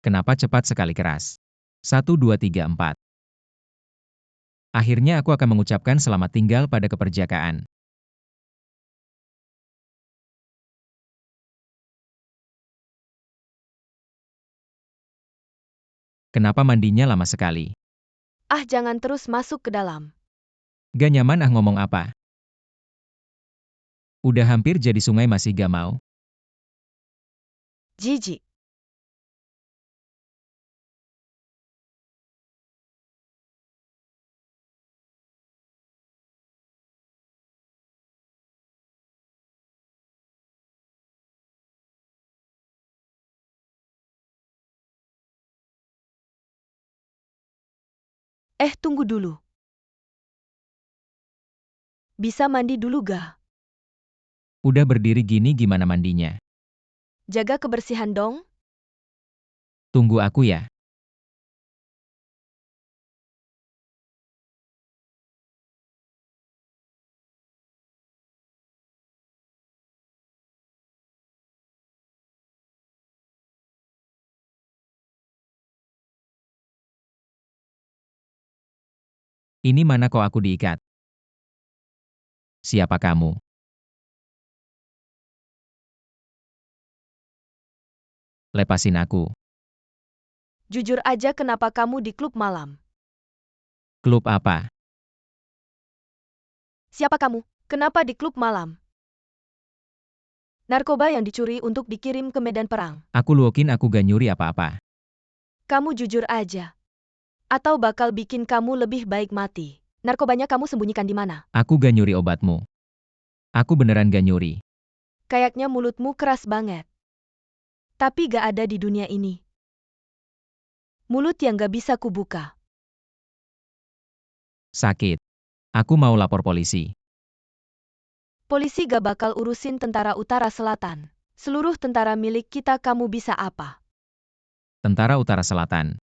Kenapa cepat sekali keras? 1, 2, 3, 4. Akhirnya aku akan mengucapkan selamat tinggal pada keperjakaan. Kenapa mandinya lama sekali? Ah, jangan terus masuk ke dalam. Gak nyaman ngomong apa? Udah hampir jadi sungai masih gak mau? Jijik. Tunggu dulu. Bisa mandi dulu gak? Udah berdiri gini gimana mandinya? Jaga kebersihan dong. Tunggu aku ya. Ini mana kok aku diikat? Siapa kamu? Lepasin aku. Jujur aja, kenapa kamu di klub malam? Klub apa? Siapa kamu? Kenapa di klub malam? Narkoba yang dicuri untuk dikirim ke medan perang. Aku luokin, aku gak nyuri apa-apa. Kamu jujur aja. Atau bakal bikin kamu lebih baik mati. Narkobanya kamu sembunyikan di mana? Aku gak nyuri obatmu. Aku beneran gak nyuri. Kayaknya mulutmu keras banget. Tapi gak ada di dunia ini mulut yang gak bisa kubuka. Sakit. Aku mau lapor polisi. Polisi gak bakal urusin tentara Utara Selatan. Seluruh tentara milik kita, kamu bisa apa? Tentara Utara Selatan.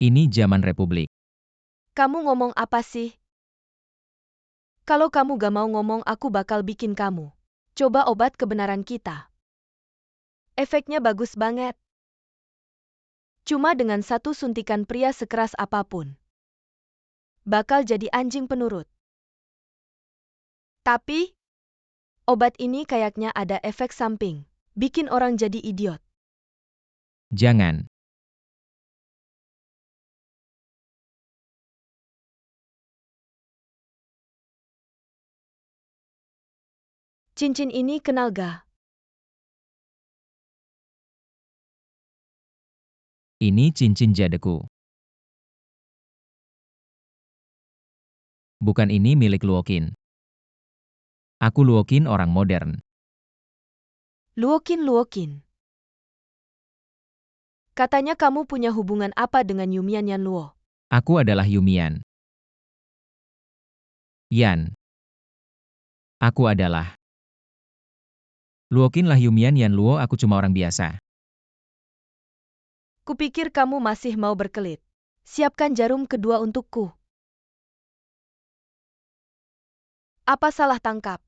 Ini zaman Republik. Kamu ngomong apa sih? Kalau kamu gak mau ngomong, aku bakal bikin kamu coba obat kebenaran kita. Efeknya bagus banget. Cuma dengan satu suntikan, pria sekeras apapun bakal jadi anjing penurut. Tapi obat ini kayaknya ada efek samping. Bikin orang jadi idiot. Jangan. Cincin ini kenal gak? Ini cincin jadeku. Bukan, ini milik Luokin. Aku Luokin orang modern. Luokin. Katanya kamu punya hubungan apa dengan Yumian Yan Luo? Aku adalah Yumian Yan. Aku adalah Luokin lah Yumian Yan Luo, aku cuma orang biasa. Kupikir kamu masih mau berkelit. Siapkan jarum kedua untukku. Apa salah tangkap?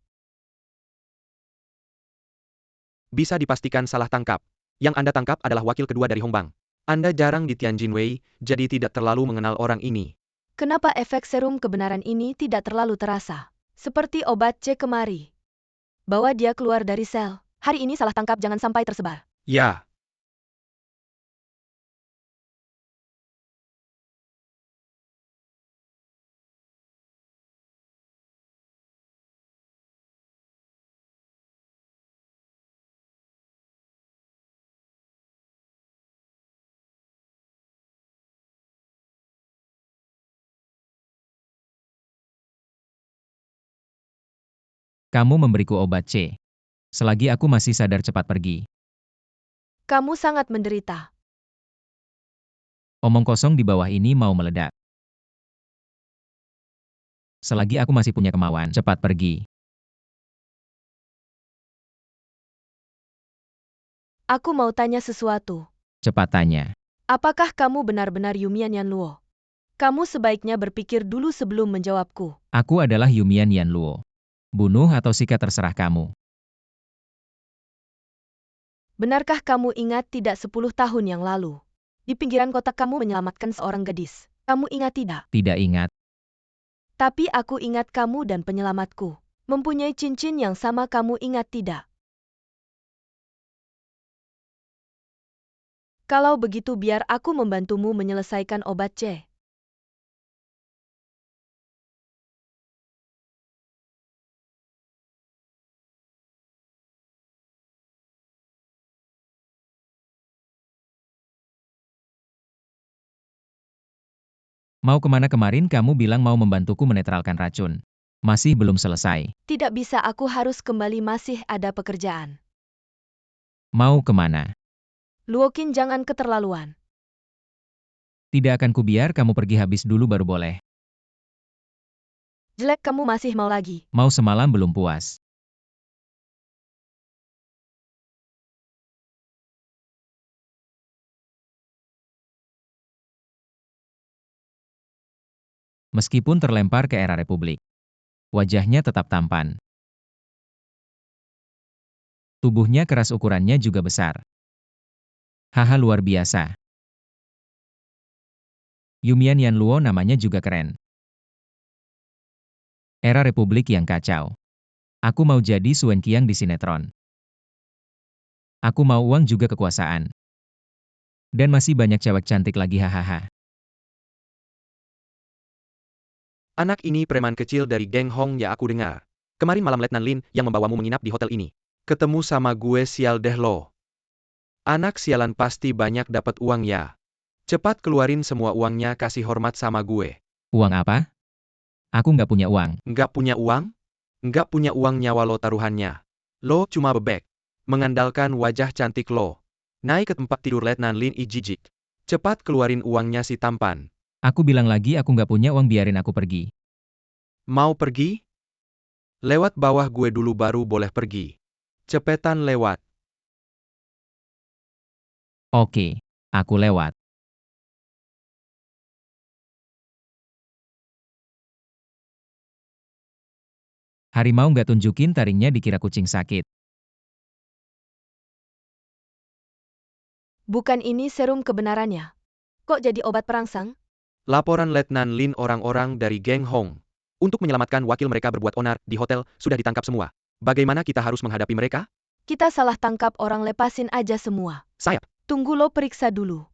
Bisa dipastikan salah tangkap. Yang Anda tangkap adalah wakil kedua dari Hongbang. Anda jarang di Tianjin Wei, jadi tidak terlalu mengenal orang ini. Kenapa efek serum kebenaran ini tidak terlalu terasa? Seperti obat C kemari. Bawa dia keluar dari sel. Hari ini salah tangkap jangan sampai tersebar. Ya. Kamu memberiku obat C. Selagi aku masih sadar, cepat pergi. Kamu sangat menderita. Omong kosong di bawah ini mau meledak. Selagi aku masih punya kemauan, cepat pergi. Aku mau tanya sesuatu. Cepat tanya. Apakah kamu benar-benar Yumian Yan Luo? Kamu sebaiknya berpikir dulu sebelum menjawabku. Aku adalah Yumian Yan Luo. Bunuh atau sikat terserah kamu. Benarkah kamu ingat tidak 10 tahun yang lalu? Di pinggiran kota kamu menyelamatkan seorang gadis. Kamu ingat tidak? Tidak ingat. Tapi aku ingat kamu dan penyelamatku. Mempunyai cincin yang sama, kamu ingat tidak? Kalau begitu biar aku membantumu menyelesaikan obat C. Mau kemana kemarin kamu bilang mau membantuku menetralkan racun? Masih belum selesai. Tidak bisa, aku harus kembali, masih ada pekerjaan. Mau kemana? Luokin, jangan keterlaluan. Tidak akan kubiar kamu pergi habis dulu baru boleh. Jelek, kamu masih mau lagi. Mau semalam belum puas. Meskipun terlempar ke era Republik, wajahnya tetap tampan. Tubuhnya keras, ukurannya juga besar. Haha, luar biasa. Yumian Yanluo namanya juga keren. Era Republik yang kacau. Aku mau jadi Suen Qiang di sinetron. Aku mau uang juga kekuasaan. Dan masih banyak cewek cantik lagi, hahaha. Anak ini preman kecil dari geng Hong ya, aku dengar. Kemarin malam Letnan Lin yang membawamu menginap di hotel ini. Ketemu sama gue, sial deh lo. Anak sialan pasti banyak dapat uang ya. Cepat keluarin semua uangnya, kasih hormat sama gue. Uang apa? Aku nggak punya uang. Nggak punya uang? Nggak punya uang, nyawa lo taruhannya. Lo cuma bebek. Mengandalkan wajah cantik lo. Naik ke tempat tidur Letnan Lin jijik. Cepat keluarin uangnya si tampan. Aku bilang lagi aku nggak punya uang, biarin aku pergi. Mau pergi? Lewat bawah gue dulu baru boleh pergi. Cepetan lewat. Oke, aku lewat. Harimau nggak tunjukin taringnya, dikira kucing sakit. Bukan ini serum kebenarannya. Kok jadi obat perangsang? Laporan Letnan Lin, orang-orang dari geng Hong untuk menyelamatkan wakil mereka berbuat onar di hotel sudah ditangkap semua. Bagaimana kita harus menghadapi mereka? Kita salah tangkap orang, lepasin aja semua. Sayap. Tunggu, lo periksa dulu.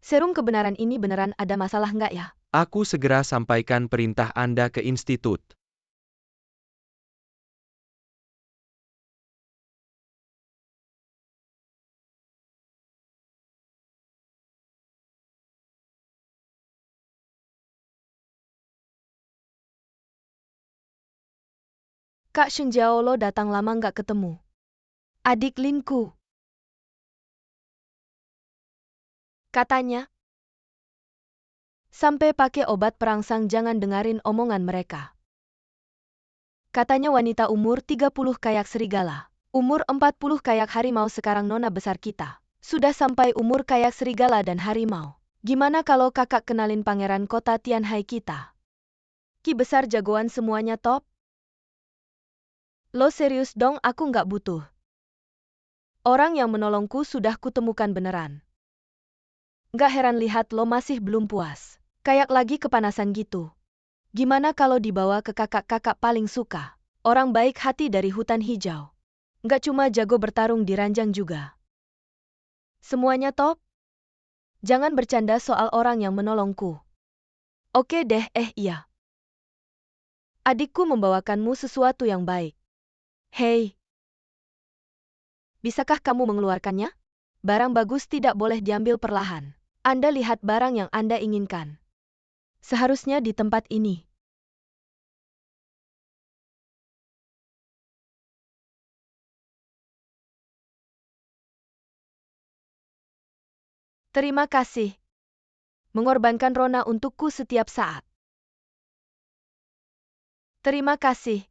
Serum kebenaran ini beneran ada masalah nggak ya? Aku segera sampaikan perintah Anda ke institut. Kak Shenjiao, lo datang lama nggak ketemu. Adik Linku. Katanya. Sampai pakai obat perangsang, jangan dengerin omongan mereka. Katanya wanita umur 30 kayak serigala. Umur 40 kayak harimau, sekarang nona besar kita. Sudah sampai umur kayak serigala dan harimau. Gimana kalau kakak kenalin pangeran kota Tianhai kita? Ki besar jagoan, semuanya top. Lo serius dong, aku nggak butuh. Orang yang menolongku sudah kutemukan beneran. Nggak heran lihat lo masih belum puas. Kayak lagi kepanasan gitu. Gimana kalau dibawa ke kakak-kakak paling suka? Orang baik hati dari hutan hijau. Nggak cuma jago bertarung di ranjang juga. Semuanya top? Jangan bercanda soal orang yang menolongku. Oke deh, iya. Adikku membawakanmu sesuatu yang baik. Hei. Bisakah kamu mengeluarkannya? Barang bagus tidak boleh diambil perlahan. Anda lihat barang yang Anda inginkan. Seharusnya di tempat ini. Terima kasih. Mengorbankan Rona untukku setiap saat. Terima kasih.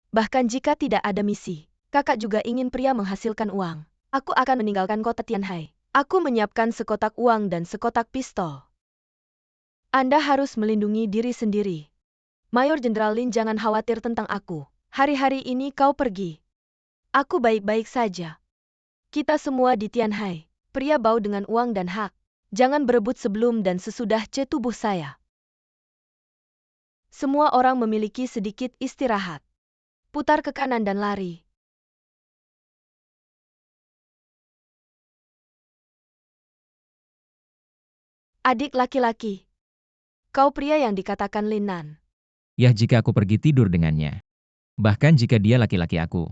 Bahkan jika tidak ada misi, kakak juga ingin pria menghasilkan uang. Aku akan meninggalkan kota Tianhai. Aku menyiapkan sekotak uang dan sekotak pistol. Anda harus melindungi diri sendiri. Mayor Jenderal Lin, jangan khawatir tentang aku. Hari-hari ini kau pergi. Aku baik-baik saja. Kita semua di Tianhai. Pria bau dengan uang dan hak. Jangan berebut sebelum dan sesudah tubuh saya. Semua orang memiliki sedikit istirahat. Putar ke kanan dan lari. Adik laki-laki. Kau pria yang dikatakan Lin Nan. Ya jika aku pergi tidur dengannya. Bahkan jika dia laki-laki aku.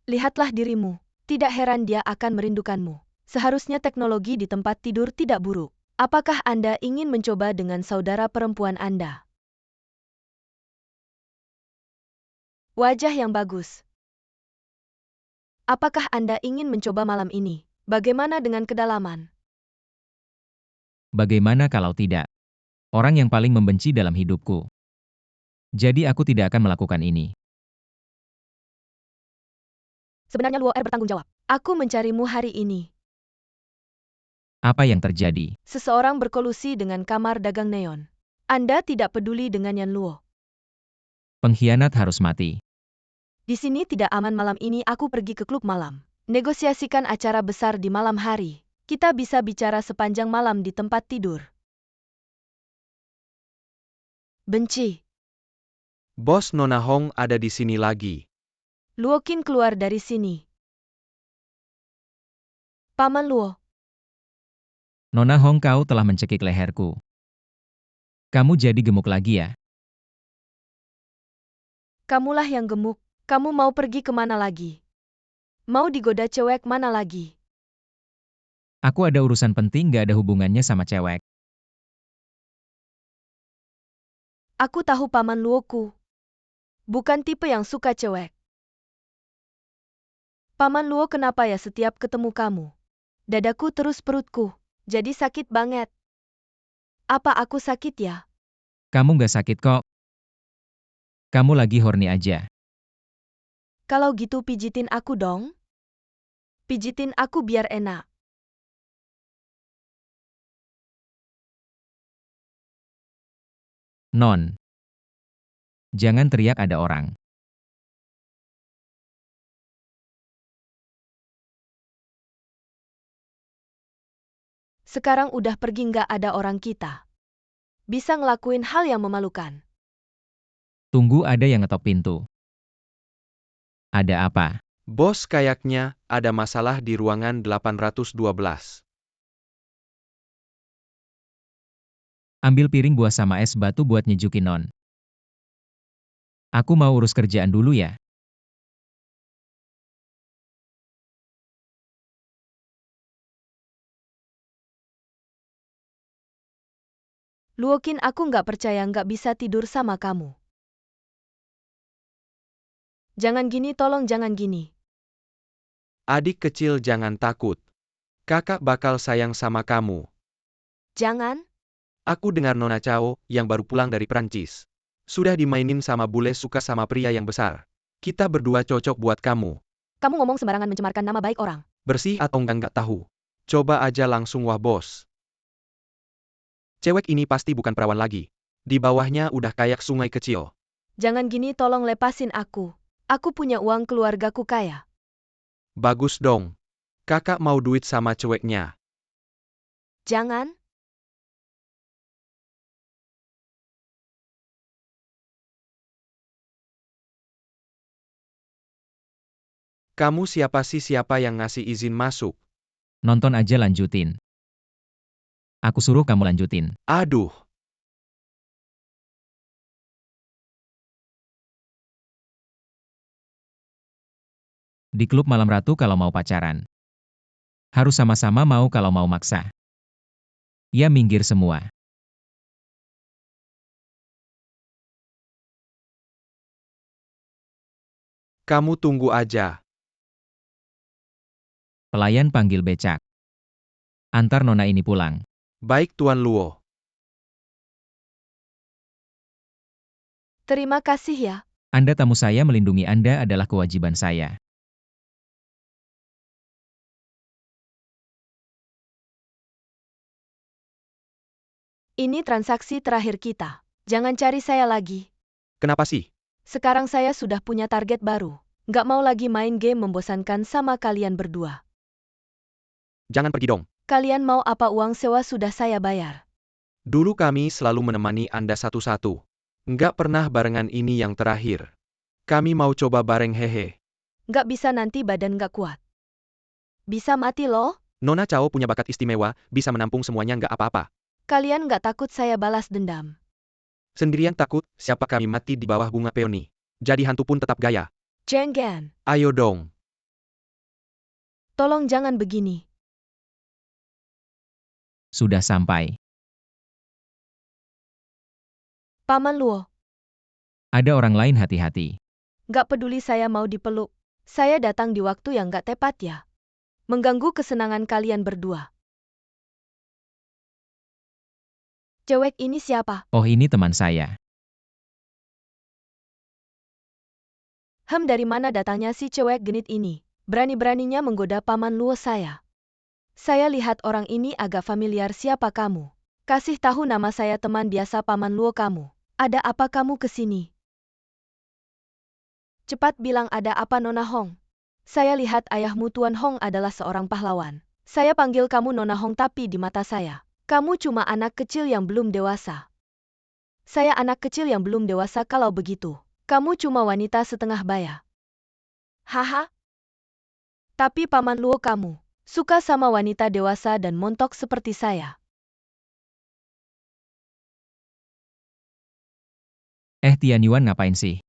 Lihatlah dirimu. Tidak heran dia akan merindukanmu. Seharusnya teknologi di tempat tidur tidak buruk. Apakah Anda ingin mencoba dengan saudara perempuan Anda? Wajah yang bagus. Apakah Anda ingin mencoba malam ini? Bagaimana dengan kedalaman? Bagaimana kalau tidak? Orang yang paling membenci dalam hidupku. Jadi aku tidak akan melakukan ini. Sebenarnya Luo bertanggung jawab. Aku mencarimu hari ini. Apa yang terjadi? Seseorang berkolusi dengan kamar dagang neon. Anda tidak peduli dengan Yan Luo. Pengkhianat harus mati. Di sini tidak aman malam ini, aku pergi ke klub malam. Negosiasikan acara besar di malam hari. Kita bisa bicara sepanjang malam di tempat tidur. Benci. Bos Nona Hong ada di sini lagi. Luo Qin keluar dari sini. Paman Luo. Nona Hong, kau telah mencekik leherku. Kamu jadi gemuk lagi ya? Kamulah yang gemuk. Kamu mau pergi kemana lagi? Mau digoda cewek mana lagi? Aku ada urusan penting gak ada hubungannya sama cewek. Aku tahu Paman Luoku. Bukan tipe yang suka cewek. Paman Luo, kenapa ya setiap ketemu kamu? Dadaku terus perutku. Jadi sakit banget. Apa aku sakit ya? Kamu gak sakit kok. Kamu lagi horny aja. Kalau gitu pijitin aku dong. Pijitin aku biar enak. Non. Jangan teriak, ada orang. Sekarang udah pergi, nggak ada orang, kita bisa ngelakuin hal yang memalukan. Tunggu, ada yang ngetok pintu. Ada apa? Bos, kayaknya ada masalah di ruangan 812. Ambil piring buah sama es batu buat nyejukin non. Aku mau urus kerjaan dulu ya. Luo Qin, aku nggak percaya nggak bisa tidur sama kamu. Jangan gini, tolong jangan gini. Adik kecil, jangan takut. Kakak bakal sayang sama kamu. Jangan. Aku dengar Nona Chao, yang baru pulang dari Prancis, sudah dimainin sama bule suka sama pria yang besar. Kita berdua cocok buat kamu. Kamu ngomong sembarangan mencemarkan nama baik orang. Bersih atau enggak tahu. Coba aja langsung, wah bos. Cewek ini pasti bukan perawan lagi. Di bawahnya udah kayak sungai kecil. Jangan gini, tolong lepasin aku. Aku punya uang, keluargaku kaya. Bagus dong. Kakak mau duit sama ceweknya. Jangan. Kamu siapa sih, siapa yang ngasih izin masuk? Nonton aja, lanjutin. Aku suruh kamu lanjutin. Aduh. Di klub malam ratu kalau mau pacaran. Harus sama-sama mau, kalau mau maksa. Ya minggir semua. Kamu tunggu aja. Pelayan panggil becak. Antar nona ini pulang. Baik Tuan Luo. Terima kasih ya. Anda tamu saya, melindungi Anda adalah kewajiban saya. Ini transaksi terakhir kita. Jangan cari saya lagi. Kenapa sih? Sekarang saya sudah punya target baru. Nggak mau lagi main game membosankan sama kalian berdua. Jangan pergi dong. Kalian mau apa? Uang sewa sudah saya bayar. Dulu kami selalu menemani Anda satu-satu. Nggak pernah barengan, ini yang terakhir. Kami mau coba bareng, hehe. Nggak bisa, nanti badan nggak kuat. Bisa mati loh. Nona Chao punya bakat istimewa, bisa menampung semuanya, nggak apa-apa. Kalian nggak takut saya balas dendam? Sendirian takut, siapa kami mati di bawah bunga peoni. Jadi hantu pun tetap gaya. Jenggen. Ayo dong. Tolong jangan begini. Sudah sampai. Paman Luo, Ada orang lain, hati-hati. nggak peduli saya mau dipeluk. Saya datang di waktu yang nggak tepat ya. Mengganggu kesenangan kalian berdua. Cewek ini siapa? Oh, ini teman saya. Dari mana datangnya si cewek genit ini? Berani-beraninya menggoda Paman Luo saya. Saya lihat orang ini agak familiar. Siapa kamu? Kasih tahu nama saya, teman biasa Paman Luo kamu. Ada apa kamu kesini? Cepat bilang, ada apa Nona Hong? Saya lihat ayahmu Tuan Hong adalah seorang pahlawan. Saya panggil kamu Nona Hong, tapi di mata saya, kamu cuma anak kecil yang belum dewasa. Saya anak kecil yang belum dewasa kalau begitu. Kamu cuma wanita setengah baya. Haha. Tapi Paman Luo kamu suka sama wanita dewasa dan montok seperti saya. Tian Yuan ngapain sih?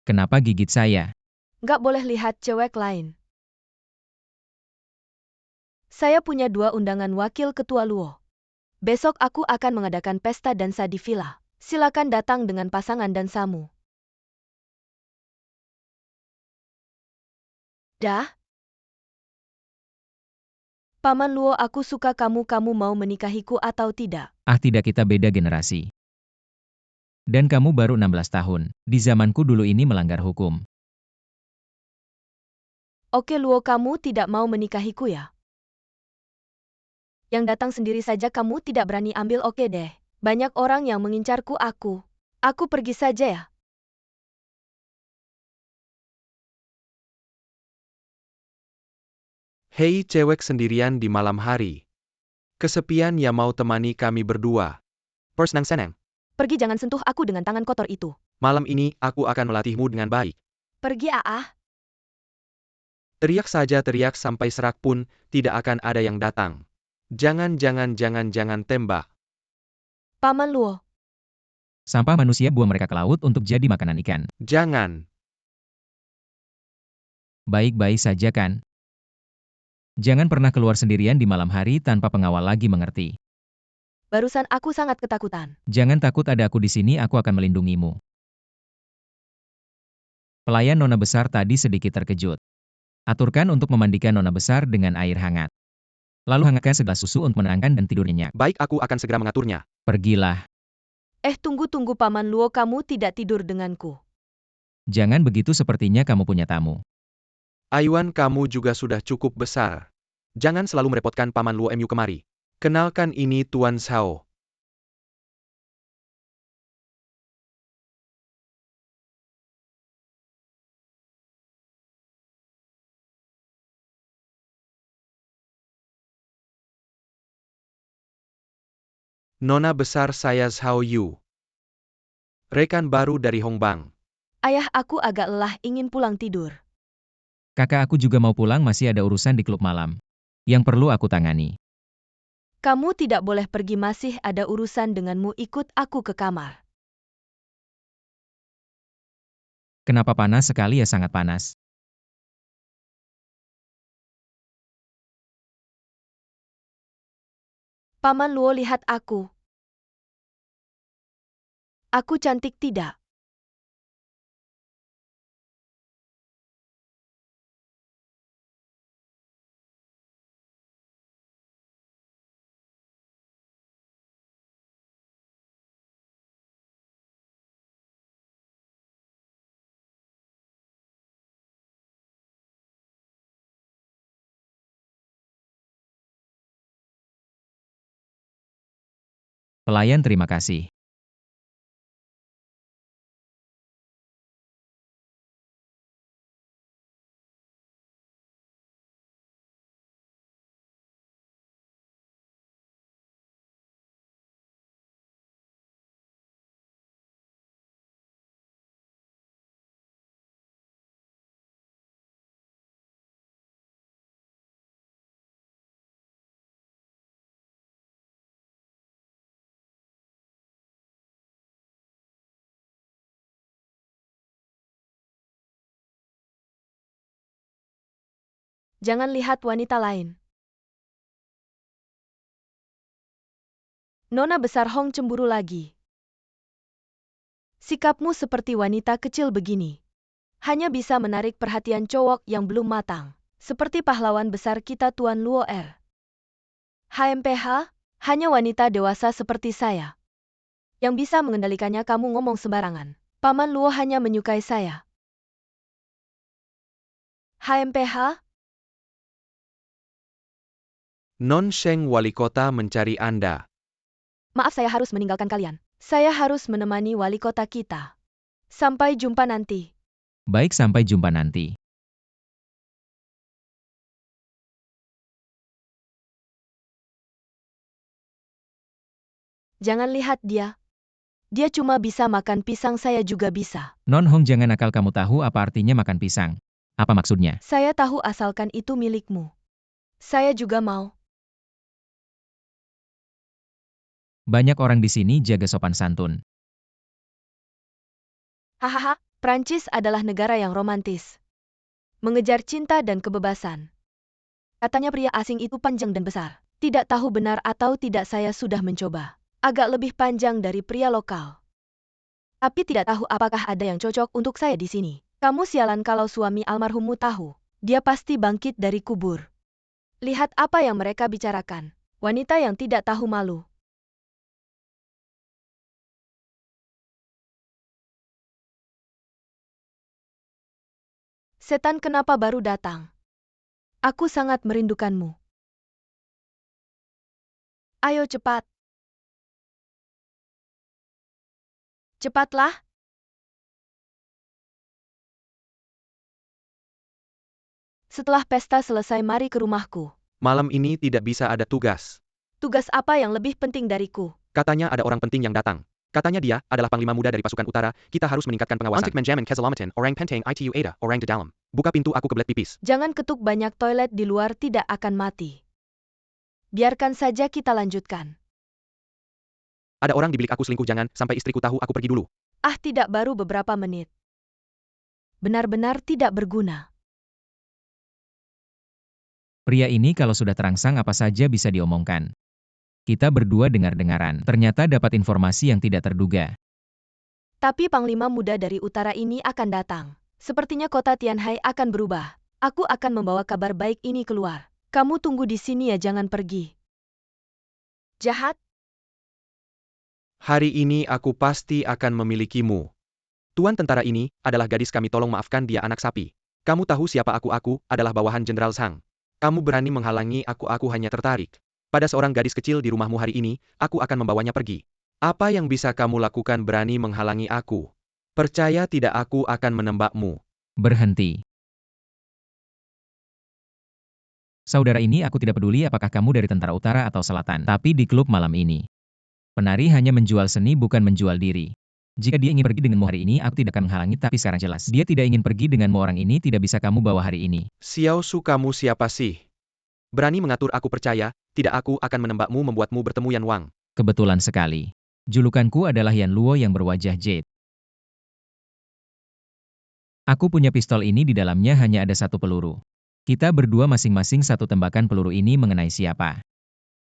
Kenapa gigit saya? Nggak boleh lihat cewek lain. Saya punya 2 undangan wakil ketua Luo. Besok aku akan mengadakan pesta dansa di villa. Silakan datang dengan pasangan dansamu. Dah? Paman Luo, aku suka kamu. Kamu mau menikahiku atau tidak? Tidak, kita beda generasi. Dan kamu baru 16 tahun. Di zamanku dulu ini melanggar hukum. Oke Luo, kamu tidak mau menikahiku ya? Yang datang sendiri saja kamu tidak berani ambil. Oke deh. Banyak orang yang mengincarku. Aku pergi saja ya. Hei, cewek sendirian di malam hari. Kesepian ya, mau temani kami berdua. Senang-senang. Pergi, jangan sentuh aku dengan tangan kotor itu. Malam ini, aku akan melatihmu dengan baik. Pergi Teriak saja teriak sampai serak pun, tidak akan ada yang datang. Jangan tembak. Paman Luo. Sampah manusia, buang mereka ke laut untuk jadi makanan ikan. Jangan. Baik-baik saja kan? Jangan pernah keluar sendirian di malam hari tanpa pengawal lagi, mengerti? Barusan aku sangat ketakutan. Jangan takut, ada aku di sini, aku akan melindungimu. Pelayan nona besar tadi sedikit terkejut. Aturkan untuk memandikan nona besar dengan air hangat. Lalu hangatkan segelas susu untuk menenangkan dan tidur nyenyak. Baik, aku akan segera mengaturnya. Pergilah. Tunggu Paman Luo, kamu tidak tidur denganku. Jangan begitu, sepertinya kamu punya tamu. Ayuan, kamu juga sudah cukup besar. Jangan selalu merepotkan Paman Luo Mu kemari. Kenalkan, ini Tuan Shao. Nona besar saya Shao Yu. Rekan baru dari Hongbang. Ayah, aku agak lelah, ingin pulang tidur. Kakak aku juga mau pulang, masih ada urusan di klub malam yang perlu aku tangani. Kamu tidak boleh pergi, masih ada urusan denganmu. Ikut aku ke kamar. Kenapa panas sekali ya? Sangat panas. Paman Luo, lihat aku. Aku cantik tidak? Pelayan, terima kasih. Jangan lihat wanita lain. Nona besar Hong cemburu lagi. Sikapmu seperti wanita kecil begini. Hanya bisa menarik perhatian cowok yang belum matang. Seperti pahlawan besar kita Tuan Luo Er. HMPH, hanya wanita dewasa seperti saya. Yang bisa mengendalikannya kamu ngomong sembarangan. Paman Luo hanya menyukai saya. HMPH? Non Sheng wali kota mencari Anda. Maaf saya harus meninggalkan kalian. Saya harus menemani wali kota kita. Sampai jumpa nanti. Baik, sampai jumpa nanti. Jangan lihat dia. Dia cuma bisa makan pisang, saya juga bisa. Non Hong, jangan nakal, kamu tahu apa artinya makan pisang? Apa maksudnya? Saya tahu asalkan itu milikmu. Saya juga mau. Banyak orang di sini jaga sopan santun. Hahaha, Prancis adalah negara yang romantis. Mengejar cinta dan kebebasan. Katanya pria asing itu panjang dan besar. Tidak tahu benar atau tidak, saya sudah mencoba. Agak lebih panjang dari pria lokal. Tapi tidak tahu apakah ada yang cocok untuk saya di sini. Kamu sialan kalau suami almarhummu tahu. Dia pasti bangkit dari kubur. Lihat apa yang mereka bicarakan. Wanita yang tidak tahu malu. Setan kenapa baru datang? Aku sangat merindukanmu. Ayo cepat. Cepatlah. Setelah pesta selesai mari ke rumahku. Malam ini tidak bisa ada tugas. Tugas apa yang lebih penting dariku? Katanya ada orang penting yang datang. Katanya dia adalah panglima muda dari pasukan utara. Kita harus meningkatkan pengawasan. Untuk menjamin keselamatan orang penting itu ada orang di dalam. Buka pintu, aku kebelet pipis. Jangan ketuk banyak, toilet di luar tidak akan mati. Biarkan saja kita lanjutkan. Ada orang di bilik aku selingkuh, jangan sampai istriku tahu, aku pergi dulu. Ah, tidak, baru beberapa menit. Benar-benar tidak berguna. Pria ini kalau sudah terangsang apa saja bisa diomongkan. Kita berdua dengar-dengaran, ternyata dapat informasi yang tidak terduga. Tapi panglima muda dari utara ini akan datang. Sepertinya kota Tianhai akan berubah. Aku akan membawa kabar baik ini keluar. Kamu tunggu di sini ya, jangan pergi. Jahat? Hari ini aku pasti akan memilikimu. Tuan tentara ini adalah gadis kami, tolong maafkan dia, anak sapi. Kamu tahu siapa aku adalah bawahan Jenderal Zhang. Kamu berani menghalangi aku hanya tertarik pada seorang gadis kecil di rumahmu hari ini, aku akan membawanya pergi. Apa yang bisa kamu lakukan berani menghalangi aku? Percaya tidak, aku akan menembakmu. Berhenti. Saudara ini, aku tidak peduli apakah kamu dari tentara utara atau selatan, tapi di klub malam ini. Penari hanya menjual seni, bukan menjual diri. Jika dia ingin pergi denganmu hari ini, aku tidak akan menghalangi, tapi sekarang jelas dia tidak ingin pergi denganmu, orang ini tidak bisa kamu bawa hari ini. Xiao Su, kamu siapa sih? Berani mengatur aku, percaya, tidak, aku akan menembakmu, membuatmu bertemu Yan Wang. Kebetulan sekali. Julukanku adalah Yan Luo yang berwajah jade. Aku punya pistol ini, di dalamnya hanya ada satu peluru. Kita berdua masing-masing satu tembakan peluru ini mengenai siapa.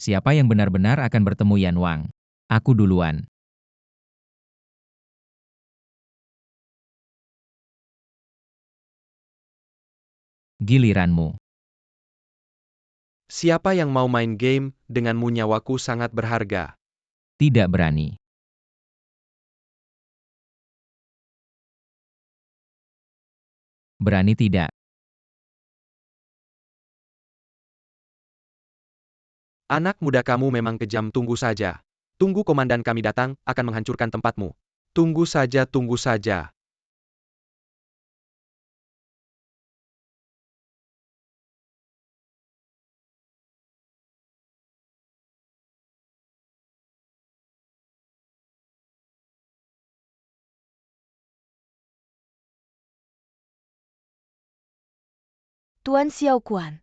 Siapa yang benar-benar akan bertemu Yan Wang? Aku duluan. Giliranmu. Siapa yang mau main game denganmu? Nyawaku sangat berharga. Tidak berani. Berani tidak. Anak muda, kamu memang kejam, tunggu saja. Tunggu komandan kami datang, akan menghancurkan tempatmu. Tunggu saja, tunggu saja. Tuan Xiao Kuan.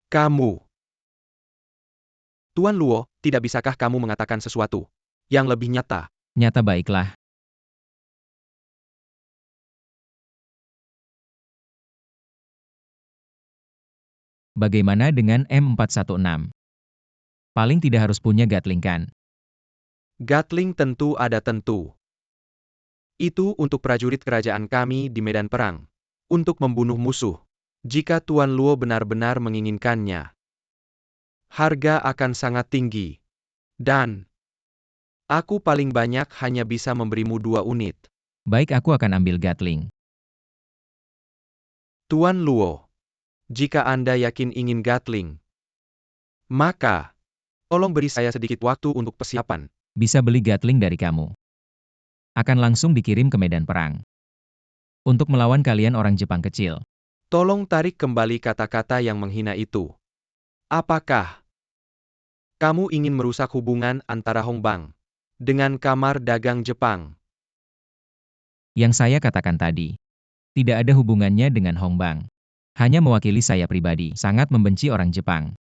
Kamu. Tuan Luo, tidak bisakah kamu mengatakan sesuatu yang lebih nyata? Nyata baiklah. Bagaimana dengan M416? Paling tidak harus punya Gatling kan? Gatling tentu ada tentu. Itu untuk prajurit kerajaan kami di medan perang. Untuk membunuh musuh. Jika Tuan Luo benar-benar menginginkannya. Harga akan sangat tinggi. Dan aku paling banyak hanya bisa memberimu 2 unit. Baik, aku akan ambil Gatling. Tuan Luo, jika Anda yakin ingin Gatling, maka tolong beri saya sedikit waktu untuk persiapan. Bisa beli Gatling dari kamu. Akan langsung dikirim ke medan perang. Untuk melawan kalian orang Jepang kecil. Tolong tarik kembali kata-kata yang menghina itu. Apakah kamu ingin merusak hubungan antara Hongbang dengan Kamar Dagang Jepang? Yang saya katakan tadi. Tidak ada hubungannya dengan Hongbang. Hanya mewakili saya pribadi, sangat membenci orang Jepang.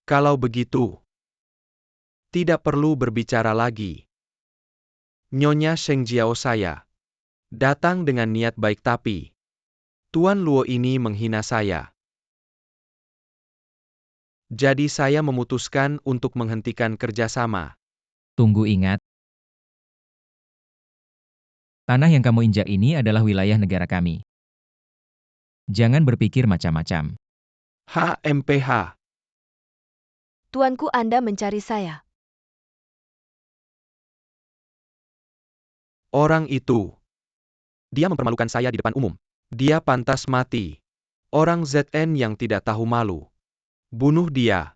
Kalau begitu, tidak perlu berbicara lagi. Nyonya Sheng Jiao saya datang dengan niat baik tapi Tuan Luo ini menghina saya. Jadi saya memutuskan untuk menghentikan kerjasama. Tunggu, ingat. Tanah yang kamu injak ini adalah wilayah negara kami. Jangan berpikir macam-macam. HMPH. Tuanku, Anda mencari saya. Orang itu. Dia mempermalukan saya di depan umum. Dia pantas mati. Orang ZN yang tidak tahu malu. Bunuh dia.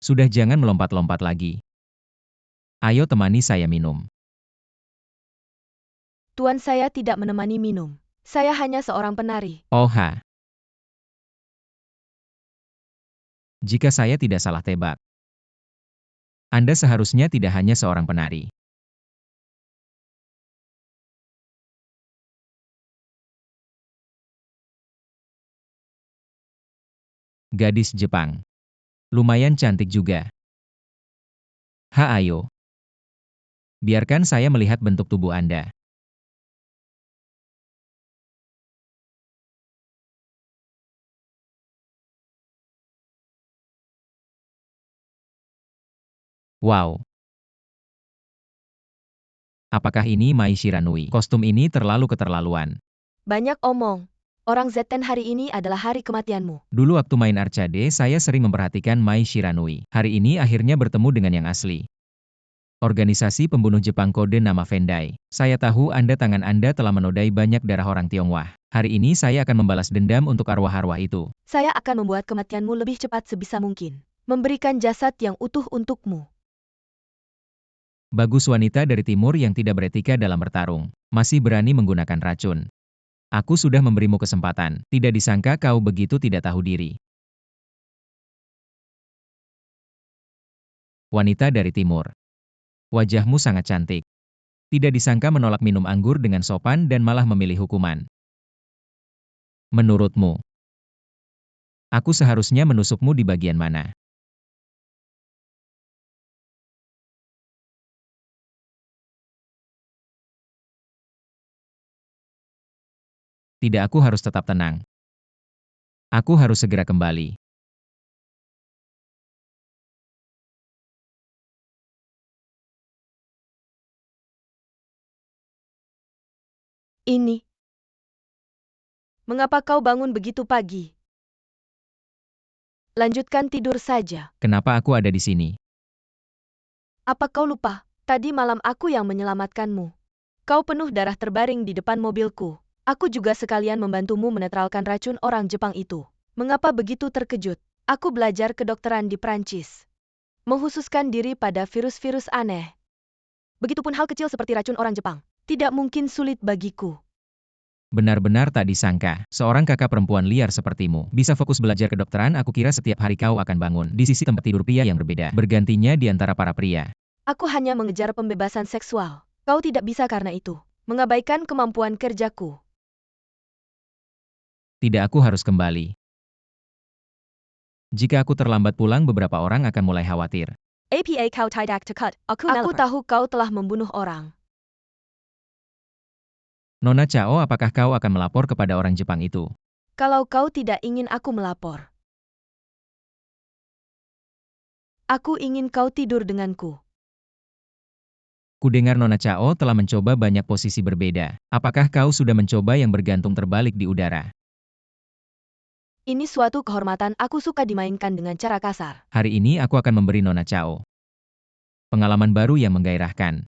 Sudah, jangan melompat-lompat lagi. Ayo temani saya minum. Tuan, saya tidak menemani minum. Saya hanya seorang penari. Oha. Jika saya tidak salah tebak, Anda seharusnya tidak hanya seorang penari. Gadis Jepang. Lumayan cantik juga. Ayo. Biarkan saya melihat bentuk tubuh Anda. Wow. Apakah ini Mai Shiranui? Kostum ini terlalu keterlaluan. Banyak omong. Orang ZN hari ini adalah hari kematianmu. Dulu waktu main arcade, saya sering memperhatikan Mai Shiranui. Hari ini akhirnya bertemu dengan yang asli. Organisasi pembunuh Jepang kode nama Vendai. Saya tahu tangan Anda telah menodai banyak darah orang Tionghoa. Hari ini saya akan membalas dendam untuk arwah-arwah itu. Saya akan membuat kematianmu lebih cepat sebisa mungkin. Memberikan jasad yang utuh untukmu. Bagus, wanita dari timur yang tidak beretika dalam bertarung. Masih berani menggunakan racun. Aku sudah memberimu kesempatan. Tidak disangka kau begitu tidak tahu diri. Wanita dari timur. Wajahmu sangat cantik. Tidak disangka menolak minum anggur dengan sopan dan malah memilih hukuman. Menurutmu, aku seharusnya menusukmu di bagian mana? Tidak, aku harus tetap tenang. Aku harus segera kembali. Ini. Mengapa kau bangun begitu pagi? Lanjutkan tidur saja. Kenapa aku ada di sini? Apa kau lupa? Tadi malam aku yang menyelamatkanmu. Kau penuh darah terbaring di depan mobilku. Aku juga sekalian membantumu menetralkan racun orang Jepang itu. Mengapa begitu terkejut? Aku belajar kedokteran di Prancis. Menghususkan diri pada virus-virus aneh. Begitupun hal kecil seperti racun orang Jepang. Tidak mungkin sulit bagiku. Benar-benar tak disangka, seorang kakak perempuan liar sepertimu bisa fokus belajar kedokteran. Aku kira setiap hari kau akan bangun di sisi tempat tidur pria yang berbeda, bergantinya di antara para pria. Aku hanya mengejar pembebasan seksual. Kau tidak bisa karena itu mengabaikan kemampuan kerjaku. Tidak, aku harus kembali. Jika aku terlambat pulang, beberapa orang akan mulai khawatir. Apa kau tidak takut? Aku tahu kau telah membunuh orang. Nona Chao, apakah kau akan melapor kepada orang Jepang itu? Kalau kau tidak ingin aku melapor. Aku ingin kau tidur denganku. Kudengar Nona Chao telah mencoba banyak posisi berbeda. Apakah kau sudah mencoba yang bergantung terbalik di udara? Ini suatu kehormatan, aku suka dimainkan dengan cara kasar. Hari ini aku akan memberi Nona Chao pengalaman baru yang menggairahkan.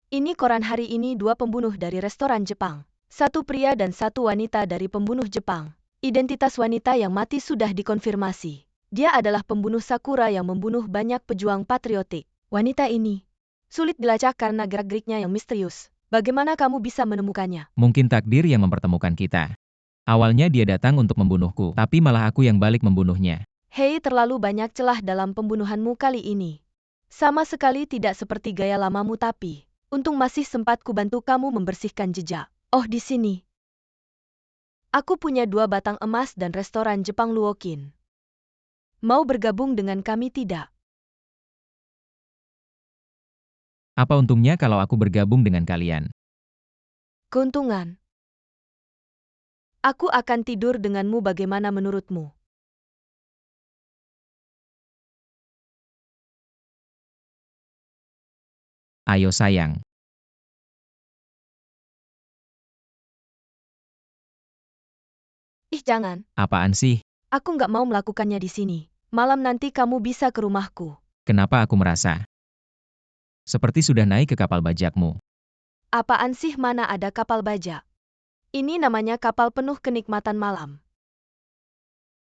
Ini koran hari ini, 2 pembunuh dari restoran Jepang. 1 pria dan 1 wanita dari pembunuh Jepang. Identitas wanita yang mati sudah dikonfirmasi. Dia adalah pembunuh Sakura yang membunuh banyak pejuang patriotik. Wanita ini sulit dilacak karena gerak-geriknya yang misterius. Bagaimana kamu bisa menemukannya? Mungkin takdir yang mempertemukan kita. Awalnya dia datang untuk membunuhku, tapi malah aku yang balik membunuhnya. Hei, terlalu banyak celah dalam pembunuhanmu kali ini. Sama sekali tidak seperti gaya lamamu, tapi untung masih sempat kubantu kamu membersihkan jejak. Oh, di sini. Aku punya 2 batang emas dan restoran Jepang Luokin. Mau bergabung dengan kami tidak? Apa untungnya kalau aku bergabung dengan kalian? Keuntungan. Aku akan tidur denganmu, bagaimana menurutmu? Ayo sayang. Ih, jangan. Apaan sih? Aku nggak mau melakukannya di sini. Malam nanti kamu bisa ke rumahku. Kenapa aku merasa seperti sudah naik ke kapal bajakmu? Apaan sih, mana ada kapal bajak? Ini namanya kapal penuh kenikmatan malam.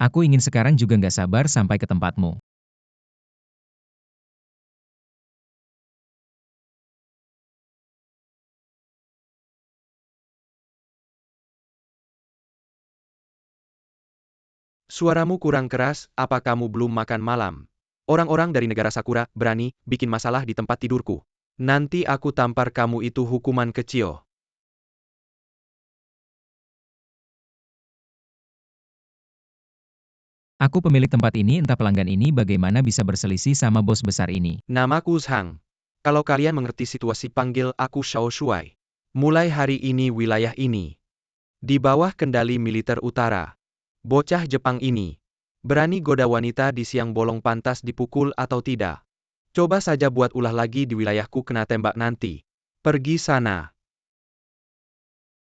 Aku ingin sekarang juga nggak sabar sampai ke tempatmu. Suaramu kurang keras, apa kamu belum makan malam? Orang-orang dari negara Sakura berani bikin masalah di tempat tidurku. Nanti aku tampar kamu, itu hukuman kecil. Aku pemilik tempat ini, entah pelanggan ini bagaimana bisa berselisih sama bos besar ini. Namaku Zhang. Kalau kalian mengerti situasi, panggil aku Xiao Shuai. Mulai hari ini wilayah ini di bawah kendali militer utara. Bocah Jepang ini berani goda wanita di siang bolong, pantas dipukul atau tidak? Coba saja buat ulah lagi di wilayahku, kena tembak nanti. Pergi sana.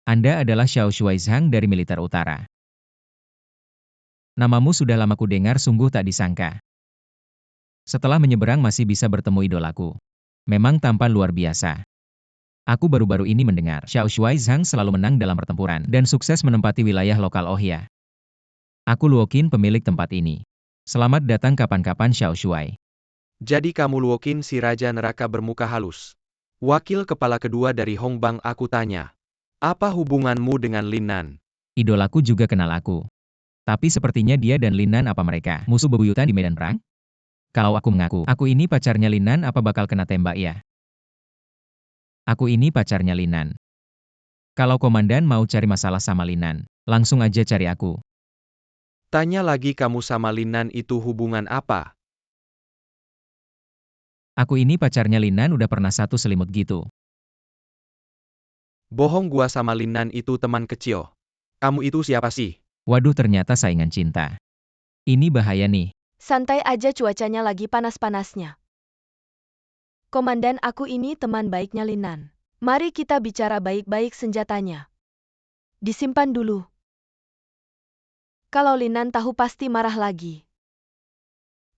Anda adalah Xiao Shuai Zhang dari militer utara. Namamu sudah lama ku dengar, sungguh tak disangka. Setelah menyeberang masih bisa bertemu idolaku. Memang tampan luar biasa. Aku baru-baru ini mendengar Xiao Shuai Zhang selalu menang dalam pertempuran dan sukses menempati wilayah lokal Ohia. Aku Luokin, pemilik tempat ini. Selamat datang kapan-kapan Xiao Shuai. Jadi kamu Luokin, si raja neraka bermuka halus. Wakil kepala kedua dari Hongbang, aku tanya. Apa hubunganmu dengan Lin Nan? Idolaku juga kenal aku. Tapi sepertinya dia dan Lin Nan, apa mereka musuh bebuyutan di medan perang? Kalau aku mengaku, aku ini pacarnya Lin Nan, apa bakal kena tembak ya? Aku ini pacarnya Lin Nan. Kalau komandan mau cari masalah sama Lin Nan, langsung aja cari aku. Tanya lagi, kamu sama Lin Nan itu hubungan apa? Aku ini pacarnya Lin Nan, udah pernah satu selimut gitu. Bohong, gua sama Lin Nan itu teman kecil. Kamu itu siapa sih? Waduh, ternyata saingan cinta. Ini bahaya nih. Santai aja, cuacanya lagi panas-panasnya. Komandan, aku ini teman baiknya Lin Nan. Mari kita bicara baik-baik, senjatanya disimpan dulu. Kalau Lin Nan tahu pasti marah lagi.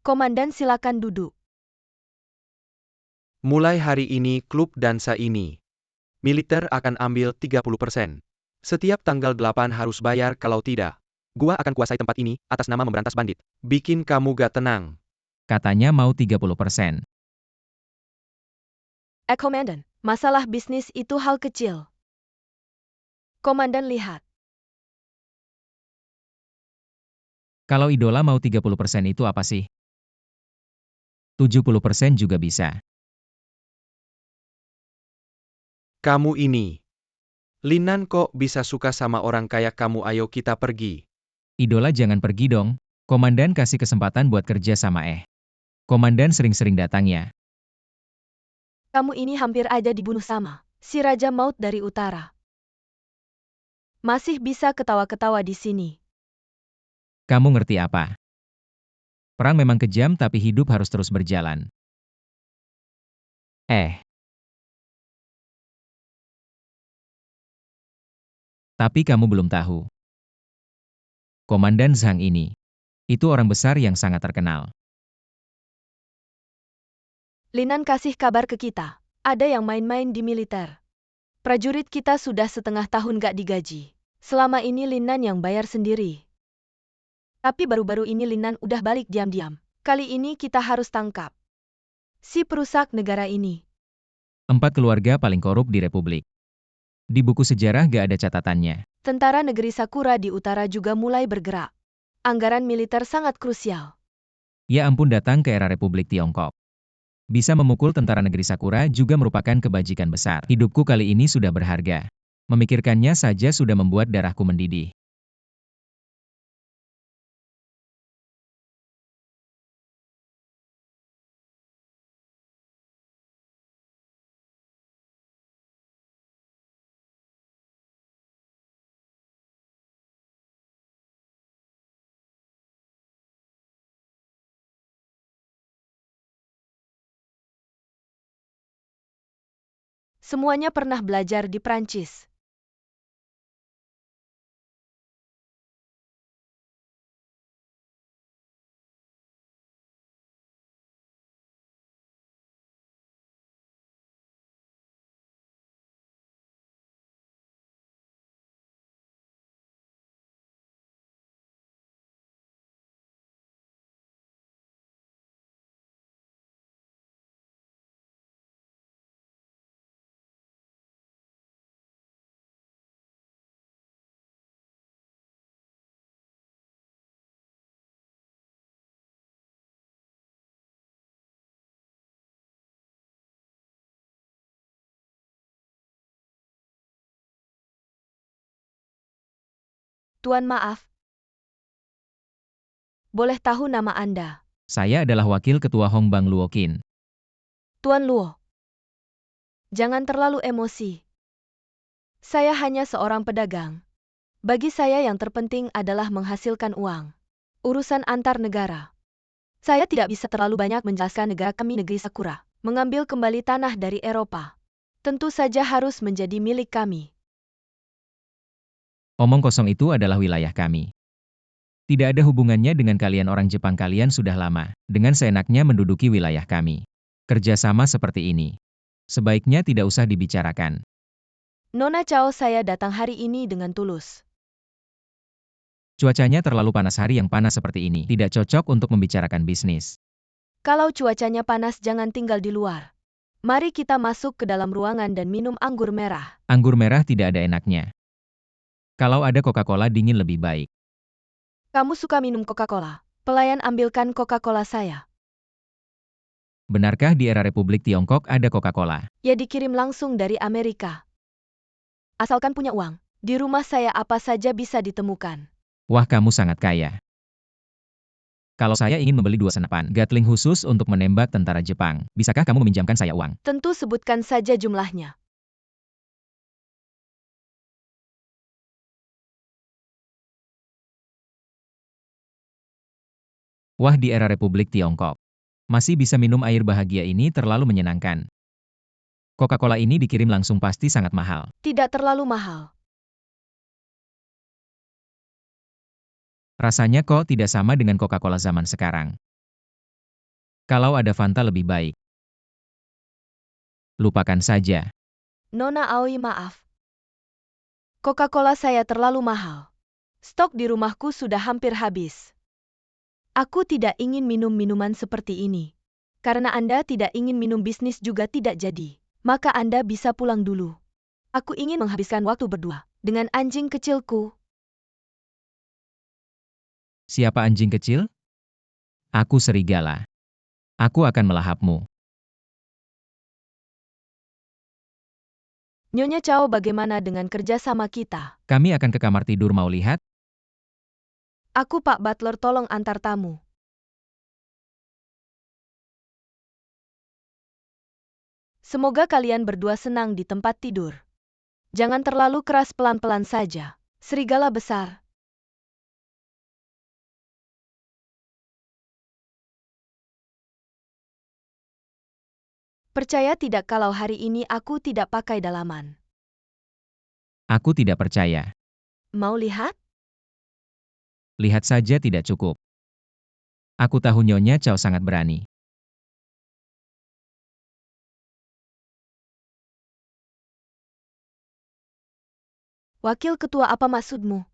Komandan, silakan duduk. Mulai hari ini klub dansa ini, militer akan ambil 30%. Setiap tanggal 8 harus bayar, kalau tidak, gua akan kuasai tempat ini atas nama memberantas bandit. Bikin kamu gak tenang. Katanya mau 30%. Komandan, masalah bisnis itu hal kecil. Komandan lihat. Kalau idola mau 30% itu apa sih? 70% juga bisa. Kamu ini. Linan kok bisa suka sama orang kayak kamu, ayo kita pergi. Idola jangan pergi dong. Komandan kasih kesempatan buat kerja sama Komandan sering-sering datang ya. Kamu ini hampir aja dibunuh sama si Raja Maut dari utara. Masih bisa ketawa-ketawa di sini. Kamu ngerti apa? Perang memang kejam tapi hidup harus terus berjalan. Tapi kamu belum tahu. Komandan Zhang ini. Itu orang besar yang sangat terkenal. Linan kasih kabar ke kita. Ada yang main-main di militer. Prajurit kita sudah setengah tahun gak digaji. Selama ini Linan yang bayar sendiri. Tapi baru-baru ini Linan udah balik diam-diam. Kali ini kita harus tangkap si perusak negara ini. 4 keluarga paling korup di Republik. Di buku sejarah gak ada catatannya. Tentara negeri Sakura di utara juga mulai bergerak. Anggaran militer sangat krusial. Ya ampun, datang ke era Republik Tiongkok. Bisa memukul tentara negeri Sakura juga merupakan kebajikan besar. Hidupku kali ini sudah berharga. Memikirkannya saja sudah membuat darahku mendidih. Semuanya pernah belajar di Prancis. Tuan maaf. Boleh tahu nama Anda? Saya adalah wakil ketua Hong Bang Luokin. Tuan Luo. Jangan terlalu emosi. Saya hanya seorang pedagang. Bagi saya yang terpenting adalah menghasilkan uang. Urusan antar negara. Saya tidak bisa terlalu banyak menjelaskan negara kami, negeri Sakura. Mengambil kembali tanah dari Eropa. Tentu saja harus menjadi milik kami. Omong kosong itu adalah wilayah kami. Tidak ada hubungannya dengan kalian orang Jepang, kalian sudah lama, dengan seenaknya menduduki wilayah kami. Kerjasama seperti ini. Sebaiknya tidak usah dibicarakan. Nona Chao, saya datang hari ini dengan tulus. Cuacanya terlalu panas, hari yang panas seperti ini. Tidak cocok untuk membicarakan bisnis. Kalau cuacanya panas jangan tinggal di luar. Mari kita masuk ke dalam ruangan dan minum anggur merah. Anggur merah tidak ada enaknya. Kalau ada Coca-Cola dingin lebih baik. Kamu suka minum Coca-Cola? Pelayan ambilkan Coca-Cola saya. Benarkah di era Republik Tiongkok ada Coca-Cola? Ya, dikirim langsung dari Amerika. Asalkan punya uang, di rumah saya apa saja bisa ditemukan. Wah, kamu sangat kaya. Kalau saya ingin membeli 2 senapan Gatling khusus untuk menembak tentara Jepang, bisakah kamu meminjamkan saya uang? Tentu, sebutkan saja jumlahnya. Wah, di era Republik Tiongkok. Masih bisa minum air bahagia ini terlalu menyenangkan. Coca-Cola ini dikirim langsung pasti sangat mahal. Tidak terlalu mahal. Rasanya kok tidak sama dengan Coca-Cola zaman sekarang. Kalau ada Fanta lebih baik. Lupakan saja. Nona Aoi, maaf. Coca-Cola saya terlalu mahal. Stok di rumahku sudah hampir habis. Aku tidak ingin minum minuman seperti ini. Karena Anda tidak ingin minum, bisnis juga tidak jadi. Maka Anda bisa pulang dulu. Aku ingin menghabiskan waktu berdua dengan anjing kecilku. Siapa anjing kecil? Aku serigala. Aku akan melahapmu. Nyonya Chao, bagaimana dengan kerja sama kita? Kami akan ke kamar tidur, mau lihat? Aku Pak Butler, tolong antar tamu. Semoga kalian berdua senang di tempat tidur. Jangan terlalu keras, pelan-pelan saja. Serigala besar. Percaya tidak kalau hari ini aku tidak pakai dalaman? Aku tidak percaya. Mau lihat? Lihat saja tidak cukup. Aku tahu Nyonya Chao sangat berani. Wakil Ketua, apa maksudmu?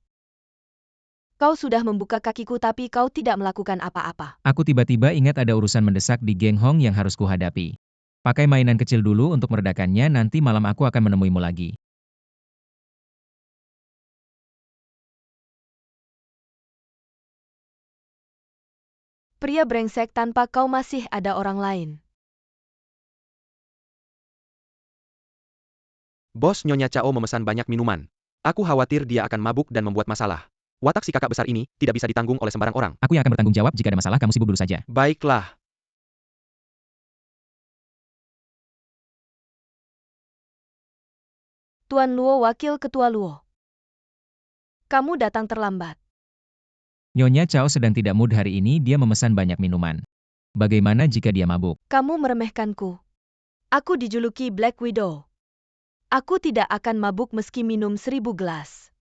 Kau sudah membuka kakiku tapi kau tidak melakukan apa-apa. Aku tiba-tiba ingat ada urusan mendesak di geng Hong yang harus kuhadapi. Pakai mainan kecil dulu untuk meredakannya, nanti malam aku akan menemuimu lagi. Pria brengsek, tanpa kau masih ada orang lain. Bos, Nyonya Chao memesan banyak minuman. Aku khawatir dia akan mabuk dan membuat masalah. Watak si kakak besar ini tidak bisa ditanggung oleh sembarang orang. Aku yang akan bertanggung jawab jika ada masalah, kamu sibuk dulu saja. Baiklah. Tuan Luo, Wakil Ketua Luo. Kamu datang terlambat. Nyonya Chao sedang tidak mood hari ini, dia memesan banyak minuman. Bagaimana jika dia mabuk? Kamu meremehkanku. Aku dijuluki Black Widow. Aku tidak akan mabuk meski minum 1000 gelas.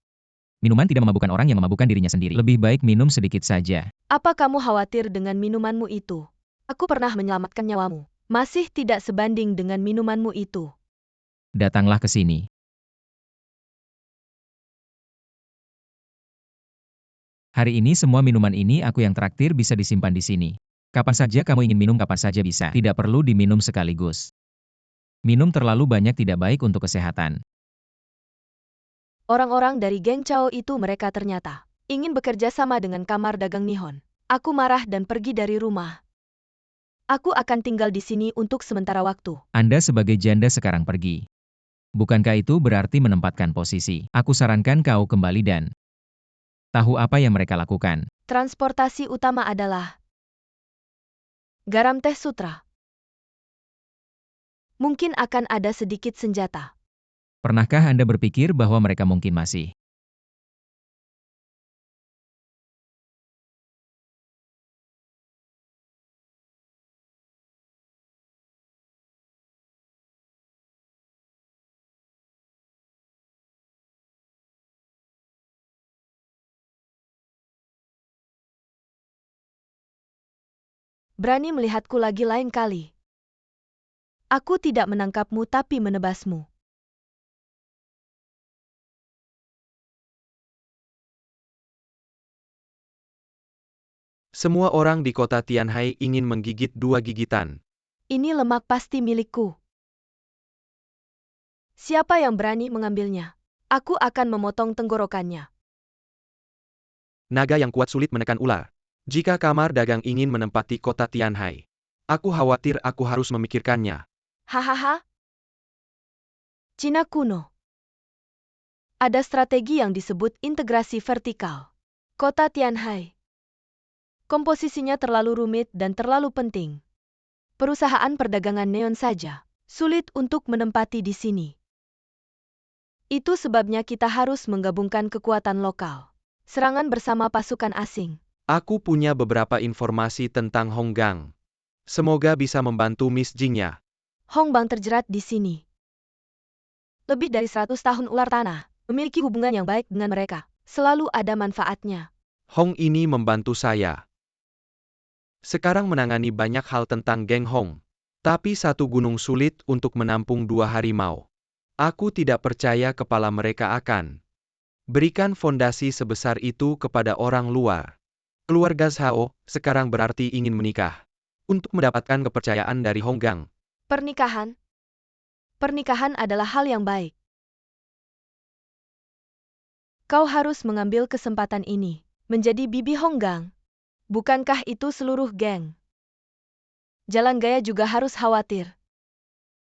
Minuman tidak memabukkan orang yang memabukkan dirinya sendiri. Lebih baik minum sedikit saja. Apa kamu khawatir dengan minumanmu itu? Aku pernah menyelamatkan nyawamu. Masih tidak sebanding dengan minumanmu itu. Datanglah ke sini. Hari ini semua minuman ini aku yang traktir, bisa disimpan di sini. Kapan saja kamu ingin minum, kapan saja bisa. Tidak perlu diminum sekaligus. Minum terlalu banyak tidak baik untuk kesehatan. Orang-orang dari geng Chao itu, mereka ternyata ingin bekerja sama dengan kamar dagang Nihon. Aku marah dan pergi dari rumah. Aku akan tinggal di sini untuk sementara waktu. Anda sebagai janda sekarang pergi. Bukankah itu berarti menempatkan posisi? Aku sarankan kau kembali dan tahu apa yang mereka lakukan. Transportasi utama adalah garam teh sutra. Mungkin akan ada sedikit senjata. Pernahkah Anda berpikir bahwa mereka mungkin masih Berani melihatku lagi lain kali. Aku tidak menangkapmu tapi menebasmu. Semua orang di kota Tianhai ingin menggigit 2 gigitan. Ini lemak pasti milikku. Siapa yang berani mengambilnya? Aku akan memotong tenggorokannya. Naga yang kuat sulit menekan ular. Jika kamar dagang ingin menempati kota Tianhai, aku khawatir aku harus memikirkannya. Hahaha. Cina kuno. Ada strategi yang disebut integrasi vertikal. Kota Tianhai. Komposisinya terlalu rumit dan terlalu penting. Perusahaan perdagangan neon saja sulit untuk menempati di sini. Itu sebabnya kita harus menggabungkan kekuatan lokal. Serangan bersama pasukan asing. Aku punya beberapa informasi tentang Honggang. Semoga bisa membantu Miss Jingnya. Hongbang terjerat di sini. Lebih dari 100 tahun ular tanah memiliki hubungan yang baik dengan mereka. Selalu ada manfaatnya. Hong ini membantu saya. Sekarang menangani banyak hal tentang geng Hong. Tapi satu gunung sulit untuk menampung 2 harimau. Aku tidak percaya kepala mereka akan berikan fondasi sebesar itu kepada orang luar. Keluarga Zhao sekarang berarti ingin menikah untuk mendapatkan kepercayaan dari Honggang. Pernikahan? Pernikahan adalah hal yang baik. Kau harus mengambil kesempatan ini, menjadi bibi Honggang. Bukankah itu seluruh geng? Jalan Gaya juga harus khawatir.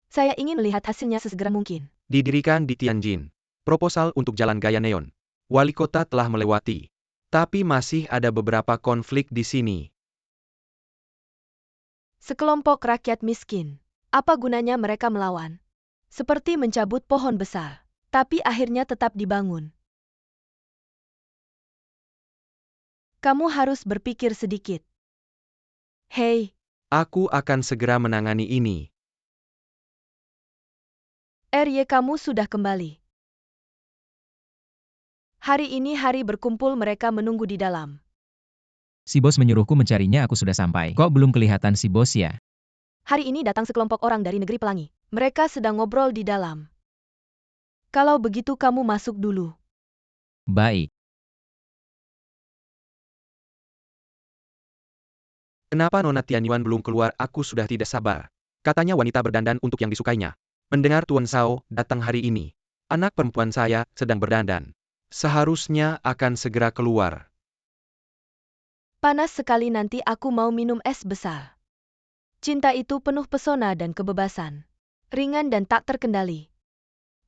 Saya ingin melihat hasilnya sesegera mungkin. Didirikan di Tianjin. Proposal untuk Jalan Gaya Neon. Wali kota telah melewati. Tapi masih ada beberapa konflik di sini. Sekelompok rakyat miskin. Apa gunanya mereka melawan? Seperti mencabut pohon besar. Tapi akhirnya tetap dibangun. Kamu harus berpikir sedikit. Hei, Aku akan segera menangani ini. kamu sudah kembali. Hari ini hari berkumpul, mereka menunggu di dalam. Si bos menyuruhku mencarinya, aku sudah sampai. Kok belum kelihatan si bos ya? Hari ini datang sekelompok orang dari negeri pelangi. Mereka sedang ngobrol di dalam. Kalau begitu kamu masuk dulu. Baik. Kenapa Nona Tianyuan belum keluar? Aku sudah tidak sabar. Katanya wanita berdandan untuk yang disukainya. Mendengar Tuan Sao datang hari ini. Anak perempuan saya sedang berdandan. Seharusnya akan segera keluar. Panas sekali, nanti aku mau minum es besar. Cinta itu penuh pesona dan kebebasan. Ringan dan tak terkendali.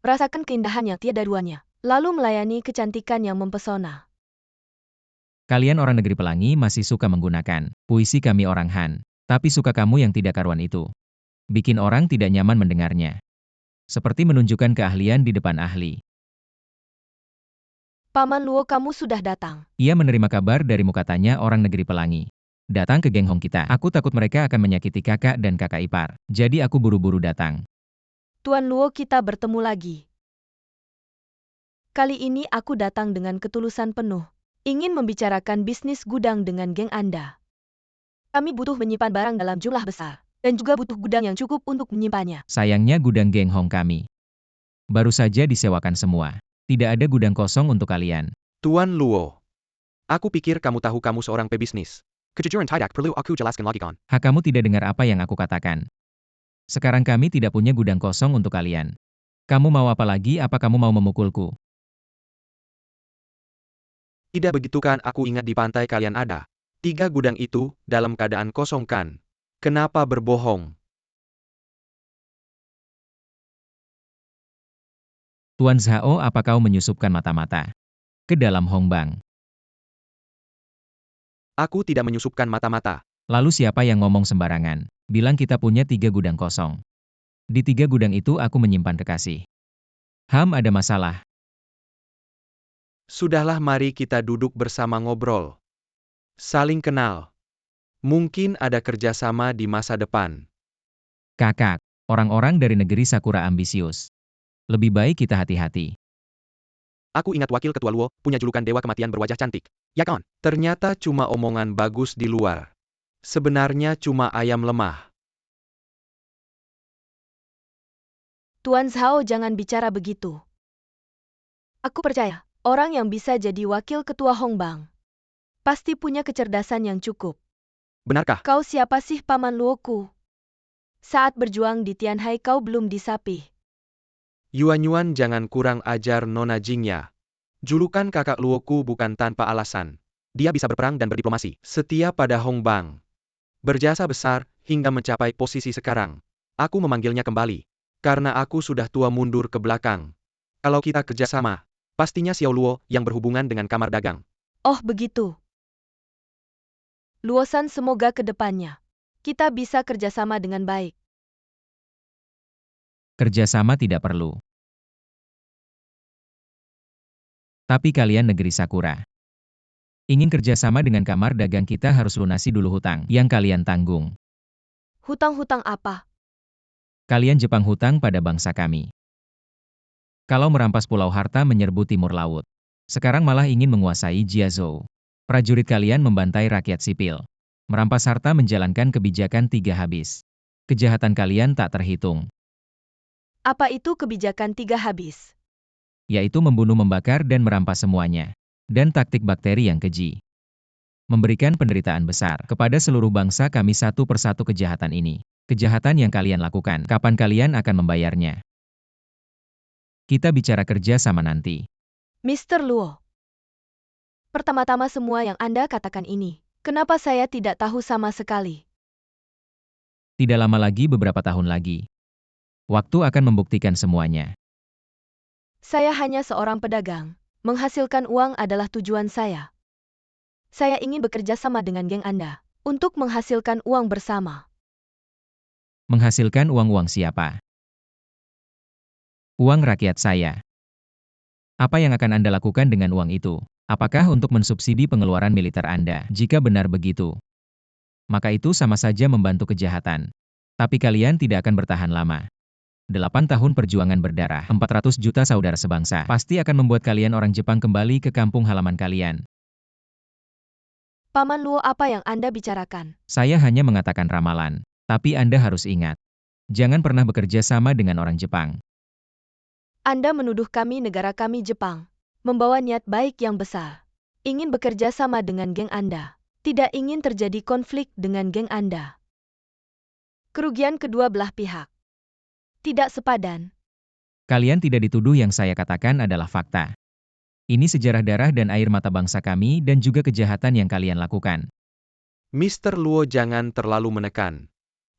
Rasakan keindahannya tiada duanya. Lalu melayani kecantikan yang mempesona. Kalian orang negeri pelangi masih suka menggunakan puisi kami orang Han. Tapi suka kamu yang tidak karuan itu. Bikin orang tidak nyaman mendengarnya. Seperti menunjukkan keahlian di depan ahli. Paman Luo, kamu sudah datang. Ia menerima kabar darimu, katanya orang negeri pelangi. Datang ke geng Hong kita. Aku takut mereka akan menyakiti kakak dan kakak ipar. Jadi aku buru-buru datang. Tuan Luo, kita bertemu lagi. Kali ini aku datang dengan ketulusan penuh. Ingin membicarakan bisnis gudang dengan geng Anda. Kami butuh menyimpan barang dalam jumlah besar. Dan juga butuh gudang yang cukup untuk menyimpannya. Sayangnya gudang geng Hong kami baru saja disewakan semua. Tidak ada gudang kosong untuk kalian. Tuan Luo. Aku pikir kamu tahu kamu seorang pebisnis. Kejujuran tidak perlu aku jelaskan lagi kan? Kamu tidak dengar apa yang aku katakan. Sekarang kami tidak punya gudang kosong untuk kalian. Kamu mau apa lagi? Apa kamu mau memukulku? Tidak begitu kan, aku ingat di pantai kalian ada 3 gudang itu dalam keadaan kosong kan? Kenapa berbohong? Tuan Zhao, apa kau menyusupkan mata-mata ke dalam Hongbang? Aku tidak menyusupkan mata-mata. Lalu siapa yang ngomong sembarangan? Bilang kita punya 3 gudang kosong. Di 3 gudang itu aku menyimpan kekasih. Ada masalah. Sudahlah, mari kita duduk bersama ngobrol. Saling kenal. Mungkin ada kerjasama di masa depan. Kakak, orang-orang dari negeri Sakura ambisius. Lebih baik kita hati-hati. Aku ingat Wakil Ketua Luo punya julukan Dewa Kematian berwajah cantik. Ya kan? Ternyata cuma omongan bagus di luar. Sebenarnya cuma ayam lemah. Tuan Zhao, jangan bicara begitu. Aku percaya, orang yang bisa jadi wakil ketua Hongbang pasti punya kecerdasan yang cukup. Benarkah? Kau siapa sih, Paman Luoku? Saat berjuang di Tianhai kau belum disapih. Yuan jangan kurang ajar Nona Jingya. Julukan kakak Luoku bukan tanpa alasan. Dia bisa berperang dan berdiplomasi. Setia pada Hongbang. Berjasa besar hingga mencapai posisi sekarang. Aku memanggilnya kembali. Karena aku sudah tua mundur ke belakang. Kalau kita kerjasama, pastinya Xiao Luo yang berhubungan dengan kamar dagang. Oh begitu. Luosan, semoga ke depannya kita bisa kerjasama dengan baik. Kerjasama tidak perlu. Tapi kalian negeri Sakura ingin kerjasama dengan kamar dagang, kita harus lunasi dulu hutang yang kalian tanggung. Hutang-hutang apa? Kalian Jepang hutang pada bangsa kami. Kalau merampas pulau harta menyerbu timur laut. Sekarang malah ingin menguasai Jiazhou. Prajurit kalian membantai rakyat sipil. Merampas harta, menjalankan kebijakan 3 habis. Kejahatan kalian tak terhitung. Apa itu kebijakan 3 habis? Yaitu membunuh, membakar, dan merampas semuanya. Dan taktik bakteri yang keji. Memberikan penderitaan besar kepada seluruh bangsa kami satu persatu kejahatan ini. Kejahatan yang kalian lakukan, kapan kalian akan membayarnya? Kita bicara kerja sama nanti. Mr. Luo. Pertama-tama semua yang Anda katakan ini. Kenapa saya tidak tahu sama sekali? Tidak lama lagi beberapa tahun lagi. Waktu akan membuktikan semuanya. Saya hanya seorang pedagang. Menghasilkan uang adalah tujuan saya. Saya ingin bekerja sama dengan geng Anda untuk menghasilkan uang bersama. Menghasilkan uang siapa? Uang rakyat saya. Apa yang akan Anda lakukan dengan uang itu? Apakah untuk mensubsidi pengeluaran militer Anda? Jika benar begitu, maka itu sama saja membantu kejahatan. Tapi kalian tidak akan bertahan lama. 8 tahun perjuangan berdarah, 400 juta saudara sebangsa, pasti akan membuat kalian orang Jepang kembali ke kampung halaman kalian. Paman Luo, apa yang Anda bicarakan? Saya hanya mengatakan ramalan. Tapi Anda harus ingat, jangan pernah bekerja sama dengan orang Jepang. Anda menuduh kami negara kami Jepang, membawa niat baik yang besar. Ingin bekerja sama dengan geng Anda. Tidak ingin terjadi konflik dengan geng Anda. Kerugian kedua belah pihak. Tidak sepadan. Kalian tidak dituduh, yang saya katakan adalah fakta. Ini sejarah darah dan air mata bangsa kami dan juga kejahatan yang kalian lakukan. Mr. Luo, jangan terlalu menekan.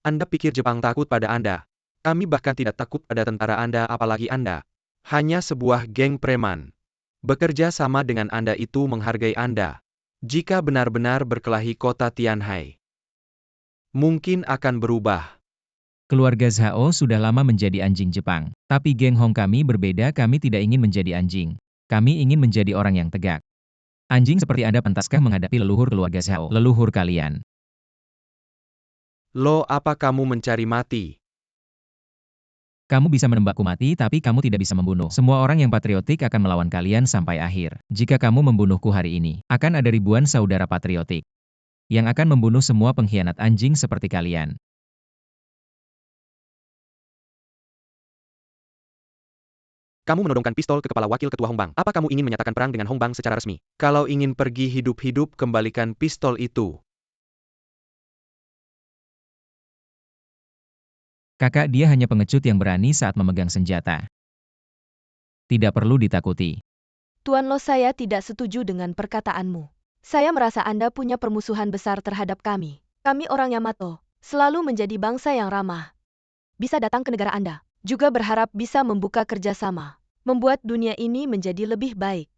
Anda pikir Jepang takut pada Anda? Kami bahkan tidak takut pada tentara Anda, apalagi Anda. Hanya sebuah geng preman. Bekerja sama dengan Anda itu menghargai Anda. Jika benar-benar berkelahi kota Tianhai, mungkin akan berubah. Keluarga Zhao sudah lama menjadi anjing Jepang. Tapi geng Hong kami berbeda, kami tidak ingin menjadi anjing. Kami ingin menjadi orang yang tegak. Anjing seperti Anda pantaskah menghadapi leluhur keluarga Zhao, leluhur kalian? Lo, apa kamu mencari mati? Kamu bisa menembakku mati, tapi kamu tidak bisa membunuh. Semua orang yang patriotik akan melawan kalian sampai akhir. Jika kamu membunuhku hari ini, akan ada ribuan saudara patriotik yang akan membunuh semua pengkhianat anjing seperti kalian. Kamu menodongkan pistol ke kepala wakil ketua Hongbang. Apa kamu ingin menyatakan perang dengan Hongbang secara resmi? Kalau ingin pergi hidup-hidup, kembalikan pistol itu. Kakak, dia hanya pengecut yang berani saat memegang senjata. Tidak perlu ditakuti. Tuan Lo, saya tidak setuju dengan perkataanmu. Saya merasa Anda punya permusuhan besar terhadap kami. Kami orang Yamato, selalu menjadi bangsa yang ramah. Bisa datang ke negara Anda. Juga berharap bisa membuka kerjasama, membuat dunia ini menjadi lebih baik.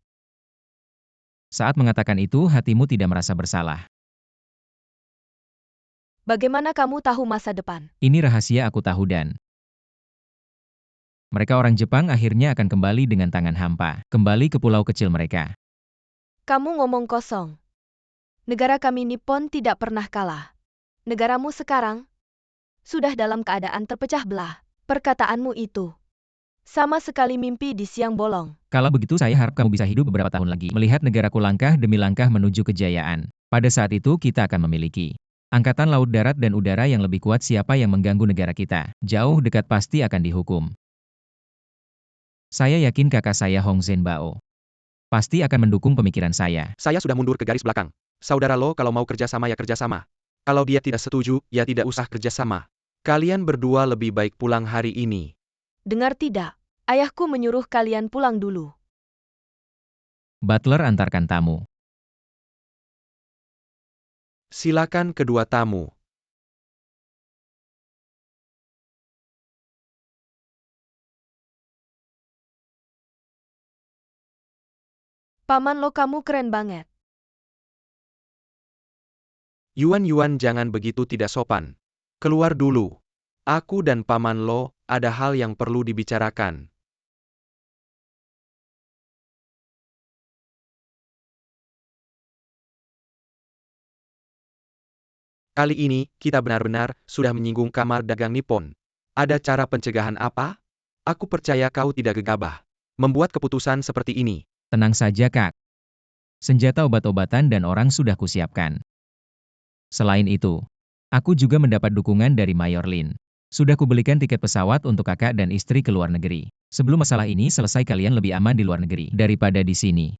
Saat mengatakan itu, hatimu tidak merasa bersalah. Bagaimana kamu tahu masa depan? Ini rahasia aku tahu dan mereka orang Jepang akhirnya akan kembali dengan tangan hampa, kembali ke pulau kecil mereka. Kamu ngomong kosong. Negara kami Nippon tidak pernah kalah. Negaramu sekarang sudah dalam keadaan terpecah belah. Perkataanmu itu sama sekali mimpi di siang bolong. Kalau begitu saya harap kamu bisa hidup beberapa tahun lagi, melihat negaraku langkah demi langkah menuju kejayaan. Pada saat itu kita akan memiliki angkatan laut, darat, dan udara yang lebih kuat. Siapa yang mengganggu negara kita, jauh dekat pasti akan dihukum. Saya yakin kakak saya Hong Zhenbao pasti akan mendukung pemikiran saya. Saya sudah mundur ke garis belakang. Saudara Lo, kalau mau kerjasama ya kerjasama. Kalau dia tidak setuju, ya tidak usah kerjasama. Kalian berdua lebih baik pulang hari ini. Dengar tidak? Ayahku menyuruh kalian pulang dulu. Butler, antarkan tamu. Silakan kedua tamu. Paman Lo, kamu keren banget. Yuan, jangan begitu tidak sopan. Keluar dulu. Aku dan Paman Lo, ada hal yang perlu dibicarakan. Kali ini, kita benar-benar sudah menyinggung kamar dagang Nippon. Ada cara pencegahan apa? Aku percaya kau tidak gegabah membuat keputusan seperti ini. Tenang saja, Kak. Senjata, obat-obatan, dan orang sudah kusiapkan. Selain itu, aku juga mendapat dukungan dari Mayor Lin. Sudah kubelikan tiket pesawat untuk kakak dan istri ke luar negeri. Sebelum masalah ini selesai, kalian lebih aman di luar negeri daripada di sini.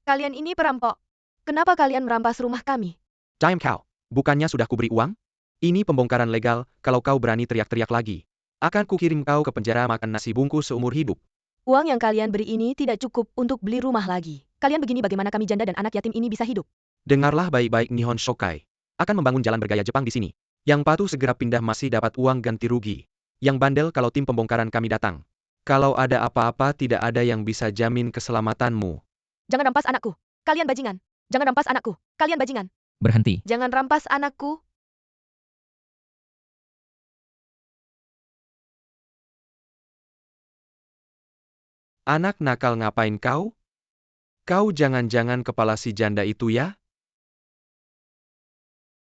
Kalian ini perampok. Kenapa kalian merampas rumah kami? Diam kau. Bukannya sudah kuberi uang? Ini pembongkaran legal, kalau kau berani teriak-teriak lagi. Akan kukirim kau ke penjara makan nasi bungkus seumur hidup. Uang yang kalian beri ini tidak cukup untuk beli rumah lagi. Kalian begini bagaimana kami janda dan anak yatim ini bisa hidup? Dengarlah baik-baik Nihon Shokai. Akan membangun jalan bergaya Jepang di sini. Yang patuh segera pindah masih dapat uang ganti rugi. Yang bandel kalau tim pembongkaran kami datang. Kalau ada apa-apa tidak ada yang bisa jamin keselamatanmu. Jangan rampas anakku. Kalian bajingan. Jangan rampas anakku. Kalian bajingan. Berhenti. Jangan rampas anakku. Anak nakal ngapain kau? Kau jangan-jangan kepala si janda itu ya?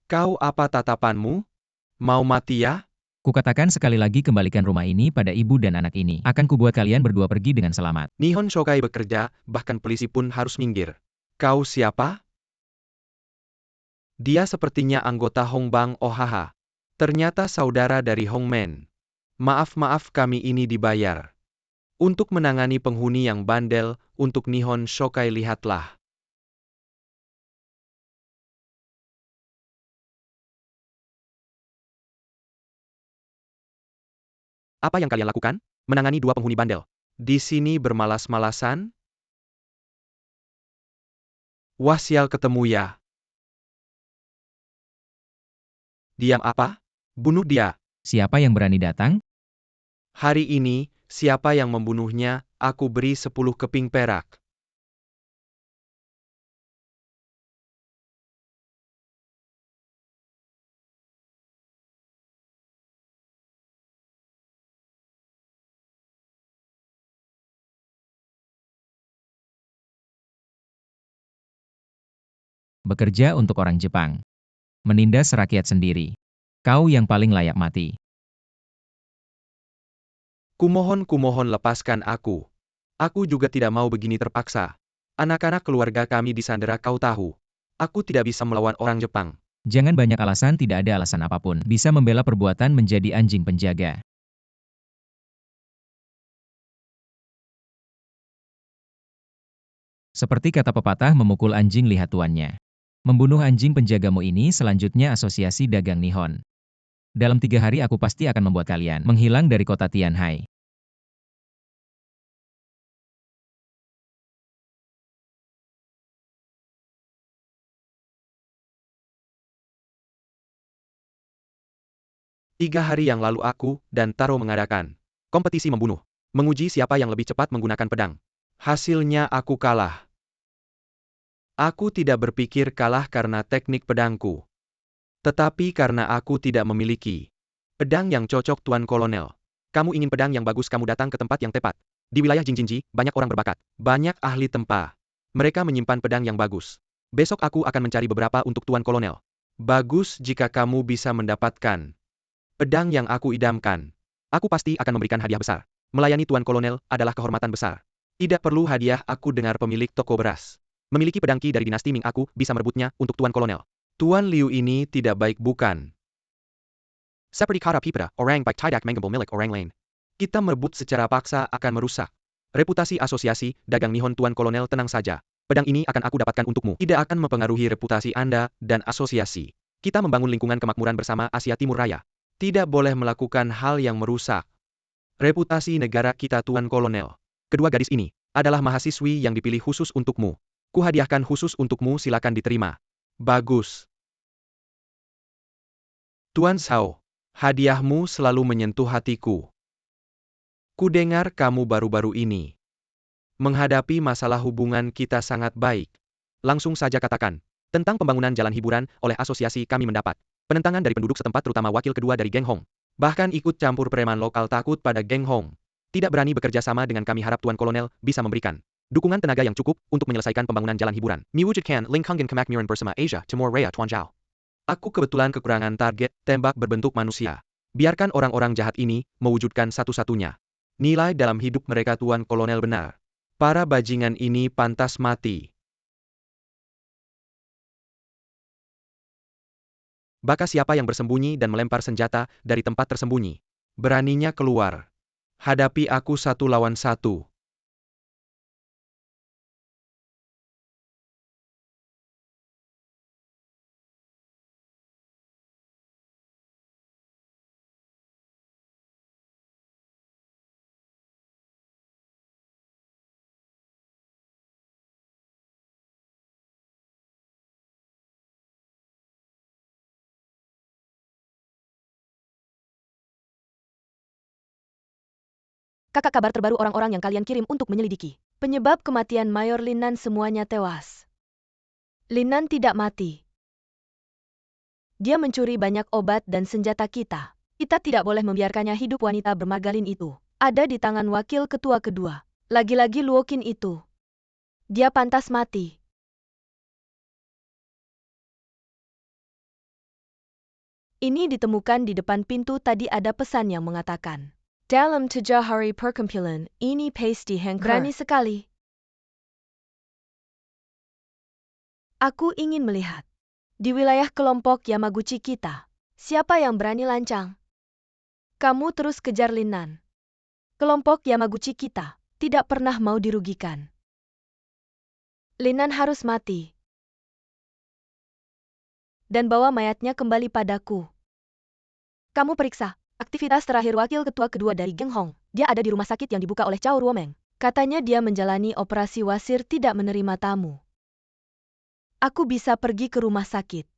Kau apa tatapanmu? Mau mati ya? Kukatakan sekali lagi kembalikan rumah ini pada ibu dan anak ini. Akan kubuat kalian berdua pergi dengan selamat. Nihon Shokai bekerja, bahkan polisi pun harus minggir. Kau siapa? Dia sepertinya anggota Hongbang Ohaha. Ternyata saudara dari Hongmen. Maaf-maaf kami ini dibayar. Untuk menangani penghuni yang bandel, untuk Nihon Shokai lihatlah. Apa yang kalian lakukan? Menangani dua penghuni bandel. Di sini bermalas-malasan? Wah sial ketemu ya. Diam apa? Bunuh dia. Siapa yang berani datang? Hari ini, siapa yang membunuhnya, aku beri 10 keping perak. Bekerja untuk orang Jepang. Menindas rakyat sendiri. Kau yang paling layak mati. Kumohon lepaskan aku. Aku juga tidak mau begini terpaksa. Anak-anak keluarga kami disandera kau tahu. Aku tidak bisa melawan orang Jepang. Jangan banyak alasan, tidak ada alasan apapun. Bisa membela perbuatan menjadi anjing penjaga. Seperti kata pepatah memukul anjing lihat tuannya. Membunuh anjing penjagamu ini selanjutnya asosiasi dagang Nihon. Dalam 3 hari aku pasti akan membuat kalian menghilang dari kota Tianhai. Tiga hari yang lalu aku dan Taro mengadakan kompetisi membunuh. Menguji siapa yang lebih cepat menggunakan pedang. Hasilnya aku kalah. Aku tidak berpikir kalah karena teknik pedangku. Tetapi karena aku tidak memiliki pedang yang cocok Tuan Kolonel. Kamu ingin pedang yang bagus, kamu datang ke tempat yang tepat. Di wilayah Jingjinji, banyak orang berbakat. Banyak ahli tempa. Mereka menyimpan pedang yang bagus. Besok aku akan mencari beberapa untuk Tuan Kolonel. Bagus jika kamu bisa mendapatkan pedang yang aku idamkan. Aku pasti akan memberikan hadiah besar. Melayani Tuan Kolonel adalah kehormatan besar. Tidak perlu hadiah, aku dengar pemilik toko beras memiliki pedang Qi dari dinasti Ming, aku bisa merebutnya untuk Tuan Kolonel. Tuan Liu ini tidak baik bukan? Seperti kata pipeda, orang baik tidak mengambil milik orang lain. Kita merebut secara paksa akan merusak reputasi asosiasi dagang Nihon. Tuan Kolonel tenang saja. Pedang ini akan aku dapatkan untukmu. Tidak akan mempengaruhi reputasi Anda dan asosiasi. Kita membangun lingkungan kemakmuran bersama Asia Timur Raya. Tidak boleh melakukan hal yang merusak reputasi negara kita, Tuan Kolonel. Kedua gadis ini adalah mahasiswi yang dipilih khusus untukmu. Kuhadiahkan khusus untukmu, silakan diterima. Bagus. Tuan Sao, hadiahmu selalu menyentuh hatiku. Kudengar kamu baru-baru ini menghadapi masalah, hubungan kita sangat baik. Langsung saja katakan. Tentang pembangunan jalan hiburan, oleh asosiasi kami mendapat penentangan dari penduduk setempat, terutama wakil kedua dari geng Hong. Bahkan ikut campur preman lokal takut pada geng Hong. Tidak berani bekerja sama dengan kami. Harap Tuan Kolonel bisa memberikan dukungan tenaga yang cukup untuk menyelesaikan pembangunan jalan hiburan. Miwujudkan Lingkongan Kemakmuran bersama Asia Timur Raya, Tuan Zhao. Aku kebetulan kekurangan target tembak berbentuk manusia. Biarkan orang-orang jahat ini mewujudkan satu-satunya nilai dalam hidup mereka, Tuan Kolonel. Benar. Para bajingan ini pantas mati. Baka siapa yang bersembunyi dan melempar senjata dari tempat tersembunyi. Beraninya keluar. Hadapi aku 1 lawan 1. Kakak, kabar terbaru orang-orang yang kalian kirim untuk menyelidiki penyebab kematian Mayor Lin Nan semuanya tewas. Lin Nan tidak mati. Dia mencuri banyak obat dan senjata kita. Kita tidak boleh membiarkannya hidup. Wanita bermargarin itu ada di tangan wakil ketua kedua. Lagi-lagi Luo Qin itu. Dia pantas mati. Ini ditemukan di depan pintu tadi ada pesan yang mengatakan, dalam 3 hari perkumpulan, ini pasti Hengker. Berani sekali. Aku ingin melihat. Di wilayah kelompok Yamaguchi kita, siapa yang berani lancang? Kamu terus kejar Lin Nan. Kelompok Yamaguchi kita tidak pernah mau dirugikan. Lin Nan harus mati. Dan bawa mayatnya kembali padaku. Kamu periksa aktivitas terakhir wakil ketua kedua dari Geng Hong. Dia ada di rumah sakit yang dibuka oleh Cao Ruomeng. Katanya dia menjalani operasi wasir tidak menerima tamu. Aku bisa pergi ke rumah sakit.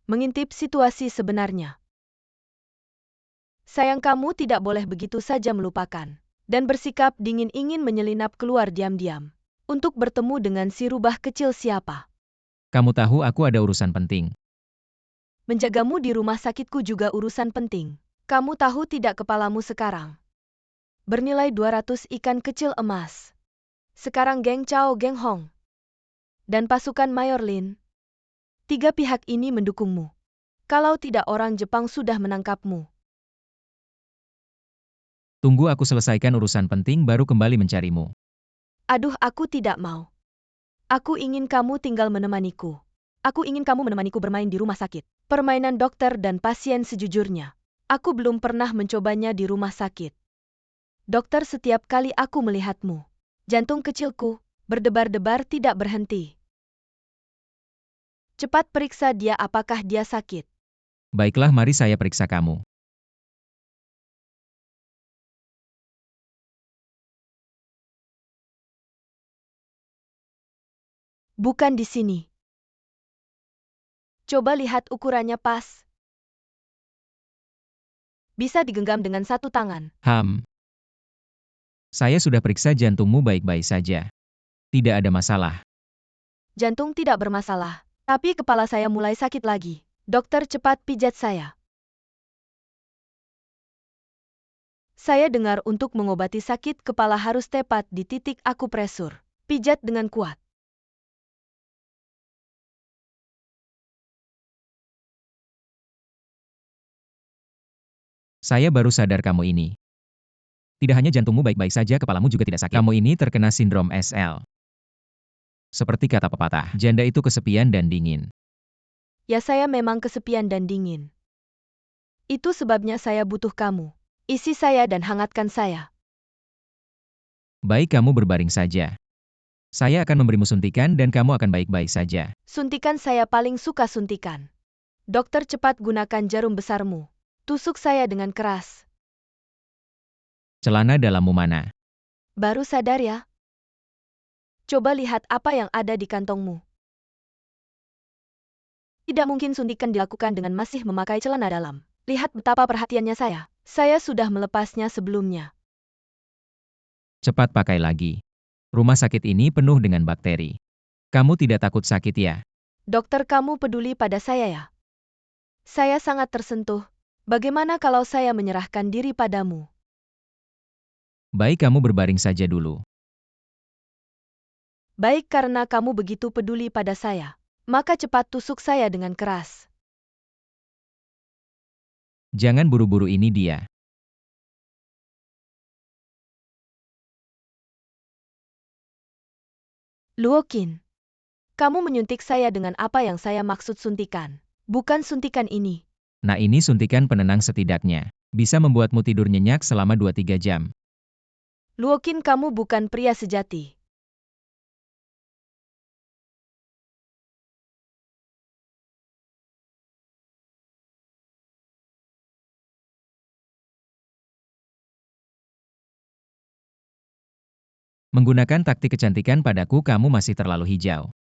Mengintip situasi sebenarnya. Sayang, kamu tidak boleh begitu saja melupakan. Dan bersikap dingin ingin menyelinap keluar diam-diam. Untuk bertemu dengan si rubah kecil siapa. Kamu tahu aku ada urusan penting. Menjagamu di rumah sakitku juga urusan penting. Kamu tahu tidak kepalamu sekarang? Bernilai 200 ikan kecil emas. Sekarang Geng Cao Geng Hong. Dan pasukan Mayor Lin. 3 pihak ini mendukungmu. Kalau tidak orang Jepang sudah menangkapmu. Tunggu aku selesaikan urusan penting baru kembali mencarimu. Aduh, aku tidak mau. Aku ingin kamu tinggal menemaniku. Aku ingin kamu menemaniku bermain di rumah sakit. Permainan dokter dan pasien sejujurnya. Aku belum pernah mencobanya di rumah sakit. Dokter, setiap kali aku melihatmu, jantung kecilku berdebar-debar tidak berhenti. Cepat periksa dia, apakah dia sakit. Baiklah, mari saya periksa kamu. Bukan di sini. Coba lihat ukurannya pas. Bisa digenggam dengan 1 tangan. Saya sudah periksa jantungmu baik-baik saja. Tidak ada masalah. Jantung tidak bermasalah, tapi kepala saya mulai sakit lagi. Dokter, cepat pijat saya. Saya dengar untuk mengobati sakit kepala harus tepat di titik akupresur. Pijat dengan kuat. Saya baru sadar kamu ini. Tidak hanya jantungmu baik-baik saja, kepalamu juga tidak sakit. Kamu ini terkena sindrom SL. Seperti kata pepatah, janda itu kesepian dan dingin. Ya, saya memang kesepian dan dingin. Itu sebabnya saya butuh kamu. Isi saya dan hangatkan saya. Baik, kamu berbaring saja. Saya akan memberimu suntikan dan kamu akan baik-baik saja. Suntikan, saya paling suka suntikan. Dokter, cepat gunakan jarum besarmu. Tusuk saya dengan keras. Celana dalammu mana? Baru sadar ya? Coba lihat apa yang ada di kantongmu. Tidak mungkin suntikan dilakukan dengan masih memakai celana dalam. Lihat betapa perhatiannya saya. Saya sudah melepasnya sebelumnya. Cepat pakai lagi. Rumah sakit ini penuh dengan bakteri. Kamu tidak takut sakit ya? Dokter, kamu peduli pada saya ya? Saya sangat tersentuh. Bagaimana kalau saya menyerahkan diri padamu? Baik, kamu berbaring saja dulu. Baik, karena kamu begitu peduli pada saya. Maka cepat tusuk saya dengan keras. Jangan buru-buru, ini dia. Luo Qin, kamu menyuntik saya dengan apa yang saya maksud suntikan. Bukan suntikan ini. Nah, ini suntikan penenang setidaknya. Bisa membuatmu tidur nyenyak selama 2-3 jam. Luo Qin, kamu bukan pria sejati. Menggunakan taktik kecantikan padaku, kamu masih terlalu hijau.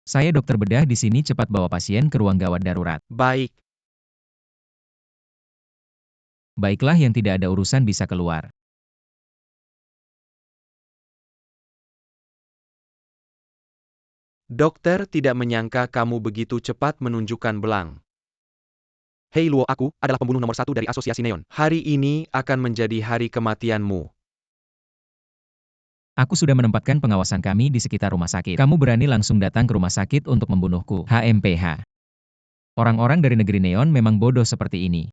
Saya dokter bedah di sini, cepat bawa pasien ke ruang gawat darurat. Baik, Baiklah, yang tidak ada urusan bisa keluar. dokter tidak menyangka kamu begitu cepat menunjukkan belang. Hei Luo, aku adalah pembunuh nomor 1 dari Asosiasi Neon. Hari ini akan menjadi hari kematianmu. Aku sudah menempatkan pengawasan kami di sekitar rumah sakit. Kamu berani langsung datang ke rumah sakit untuk membunuhku? HMPH. Orang-orang dari negeri Neon memang bodoh seperti ini.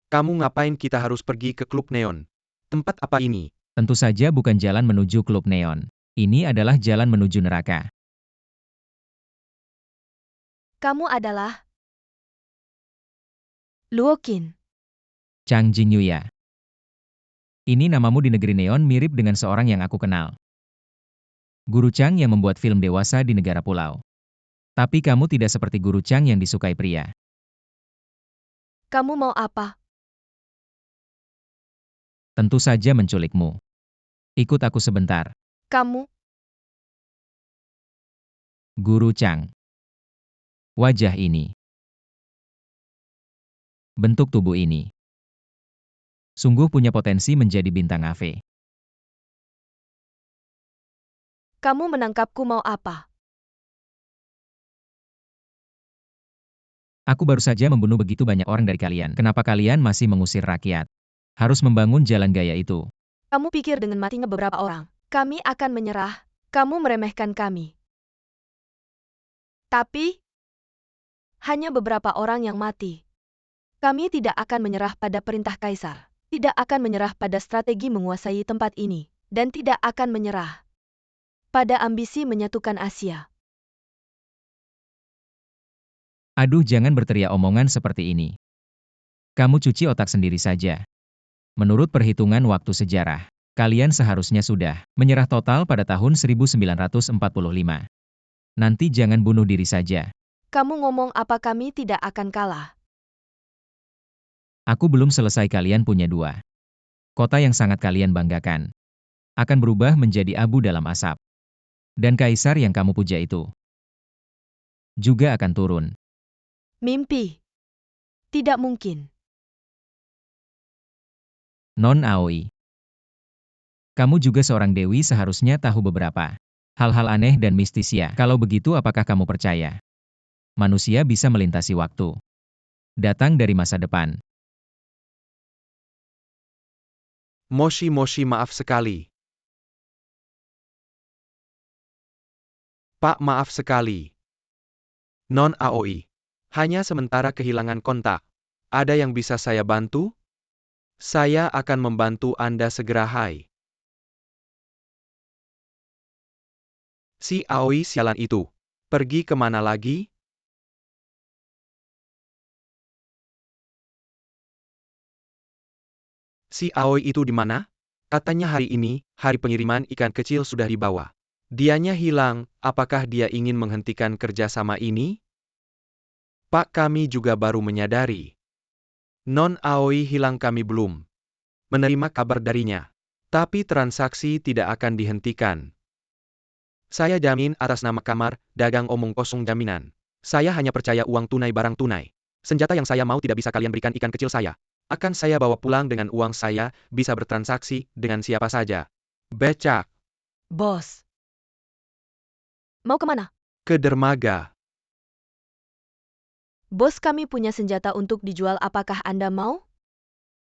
Kamu ngapain kita harus pergi ke klub Neon? Tempat apa ini? Tentu saja bukan jalan menuju klub Neon. Ini adalah jalan menuju neraka. Kamu adalah Luo Qin. Chang Jingyuya. Ini namamu di negeri Neon mirip dengan seorang yang aku kenal. Guru Chang yang membuat film dewasa di negara pulau. Tapi kamu tidak seperti Guru Chang yang disukai pria. Kamu mau apa? Tentu saja menculikmu. Ikut aku sebentar. Kamu, Guru Chang. Wajah ini. Bentuk tubuh ini. Sungguh punya potensi menjadi bintang AV. kamu menangkapku mau apa? Aku baru saja membunuh begitu banyak orang dari kalian. Kenapa kalian masih mengusir rakyat? Harus membangun jalan gaya itu. Kamu pikir dengan matinya beberapa orang, kami akan menyerah? Kamu meremehkan kami. Tapi, hanya beberapa orang yang mati. Kami tidak akan menyerah pada perintah kaisar. Tidak akan menyerah pada strategi menguasai tempat ini. Dan tidak akan menyerah pada ambisi menyatukan Asia. Aduh, jangan berteriak omongan seperti ini. Kamu cuci otak sendiri saja. Menurut perhitungan waktu sejarah, kalian seharusnya sudah menyerah total pada tahun 1945. Nanti jangan bunuh diri saja. Kamu ngomong apa kami tidak akan kalah? Aku belum selesai. Kalian punya dua kota yang sangat kalian banggakan. Akan berubah menjadi abu dalam asap. Dan kaisar yang kamu puja itu juga akan turun. Mimpi. Tidak mungkin. Non Aoi. Kamu juga seorang dewi, seharusnya tahu beberapa hal-hal aneh dan mistis ya. Kalau begitu apakah kamu percaya manusia bisa melintasi waktu? Datang dari masa depan. Moshi, maaf sekali. Pak, maaf sekali. Non Aoi. Hanya sementara kehilangan kontak. Ada yang bisa saya bantu? Saya akan membantu Anda segera. Hai. Si Aoi sialan itu. Pergi kemana lagi? Si Aoi itu di mana? Katanya hari ini, hari pengiriman ikan kecil sudah dibawa. Dianya hilang, apakah dia ingin menghentikan kerjasama ini? Pak, kami juga baru menyadari. Non Aoi hilang, kami belum menerima kabar darinya. Tapi transaksi tidak akan dihentikan. Saya jamin atas nama kamar, dagang omong kosong jaminan. Saya hanya percaya uang tunai, barang tunai. Senjata yang saya mau tidak bisa kalian berikan ikan kecil saya. Akan saya bawa pulang dengan uang saya, bisa bertransaksi dengan siapa saja. Becak. Bos. Mau kemana? Ke dermaga. Bos, kami punya senjata untuk dijual, apakah Anda mau?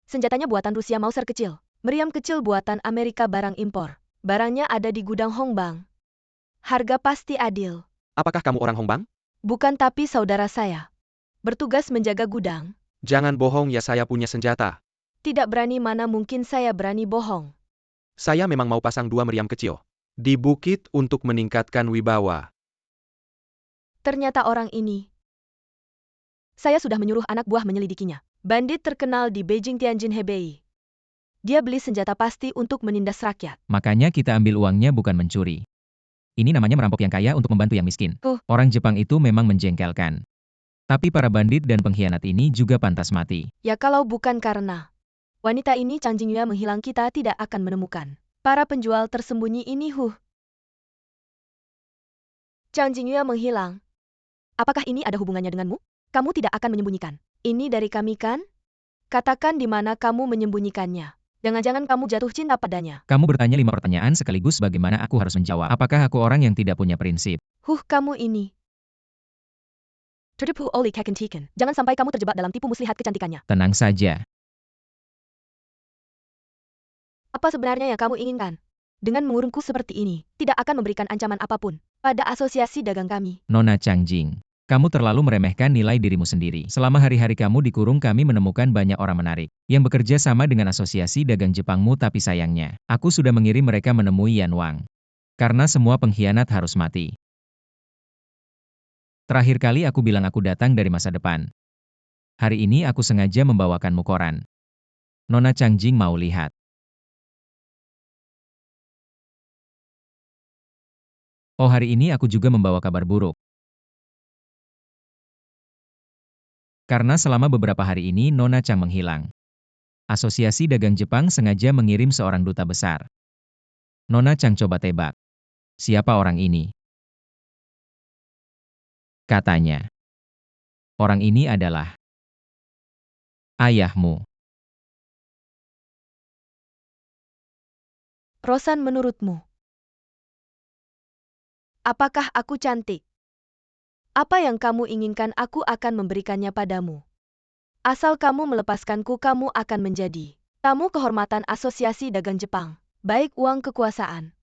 Senjatanya buatan Rusia, Mauser kecil. Meriam kecil buatan Amerika, barang impor. Barangnya ada di gudang Hongbang. Harga pasti adil. Apakah kamu orang Hongbang? Bukan, tapi saudara saya bertugas menjaga gudang. Jangan bohong ya, saya punya senjata. Tidak berani, mana mungkin saya berani bohong. Saya memang mau pasang 2 meriam kecil di bukit untuk meningkatkan wibawa. Ternyata orang ini Saya sudah menyuruh anak buah menyelidikinya. Bandit terkenal di Beijing Tianjin Hebei. Dia beli senjata pasti untuk menindas rakyat. Makanya kita ambil uangnya bukan mencuri. Ini namanya merampok yang kaya untuk membantu yang miskin. Orang Jepang itu memang menjengkelkan. Tapi para bandit dan pengkhianat ini juga pantas mati. Ya kalau bukan karena wanita ini Chang Jingyue menghilang, kita tidak akan menemukan para penjual tersembunyi ini. Chang Jingyue menghilang. Apakah ini ada hubungannya denganmu? Kamu tidak akan menyembunyikan ini dari kami kan? Katakan di mana kamu menyembunyikannya. Jangan-jangan kamu jatuh cinta padanya. Kamu bertanya 5 pertanyaan sekaligus, bagaimana aku harus menjawab? Apakah aku orang yang tidak punya prinsip? Kamu ini. Tertipu oleh kekentikan. Jangan sampai kamu terjebak dalam tipu muslihat kecantikannya. Tenang saja. Apa sebenarnya yang kamu inginkan? Dengan mengurungku seperti ini, tidak akan memberikan ancaman apapun pada asosiasi dagang kami. Nona Changjing, kamu terlalu meremehkan nilai dirimu sendiri. Selama hari-hari kamu dikurung, kami menemukan banyak orang menarik yang bekerja sama dengan asosiasi dagang Jepangmu, tapi sayangnya, aku sudah mengirim mereka menemui Yan Wang. Karena semua pengkhianat harus mati. Terakhir kali aku bilang aku datang dari masa depan. Hari ini aku sengaja membawakanmu koran. Nona Changjing mau lihat. Oh, hari ini aku juga membawa kabar buruk. Karena selama beberapa hari ini Nona Chang menghilang. Asosiasi Dagang Jepang sengaja mengirim seorang duta besar. Nona Chang coba tebak. Siapa orang ini? Katanya. Orang ini adalah ayahmu. Rosan, menurutmu? Apakah aku cantik? Apa yang kamu inginkan aku akan memberikannya padamu. Asal kamu melepaskanku, kamu akan menjadi tamu kehormatan Asosiasi Dagang Jepang. Baik uang, kekuasaan,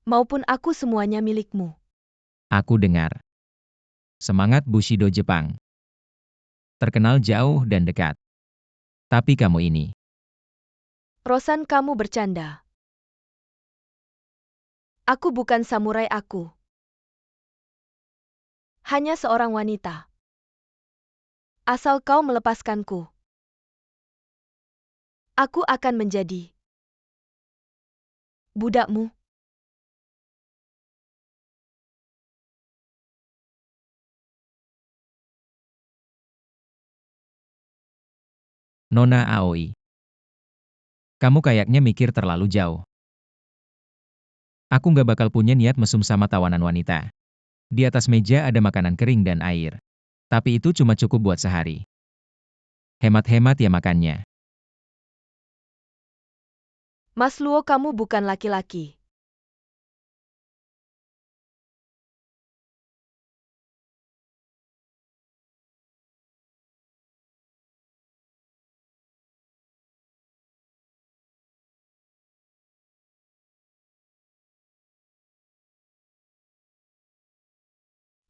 maupun aku, semuanya milikmu. Aku dengar. Semangat Bushido Jepang. Terkenal jauh dan dekat. Tapi kamu ini. Rosan, kamu bercanda. Aku bukan samurai, aku hanya seorang wanita. Asal kau melepaskanku, aku akan menjadi budakmu. Nona Aoi. Kamu kayaknya mikir terlalu jauh. Aku nggak bakal punya niat mesum sama tawanan wanita. Di atas meja ada makanan kering dan air. Tapi itu cuma cukup buat sehari. Hemat-hemat ya makannya. Mas Luo, kamu bukan laki-laki.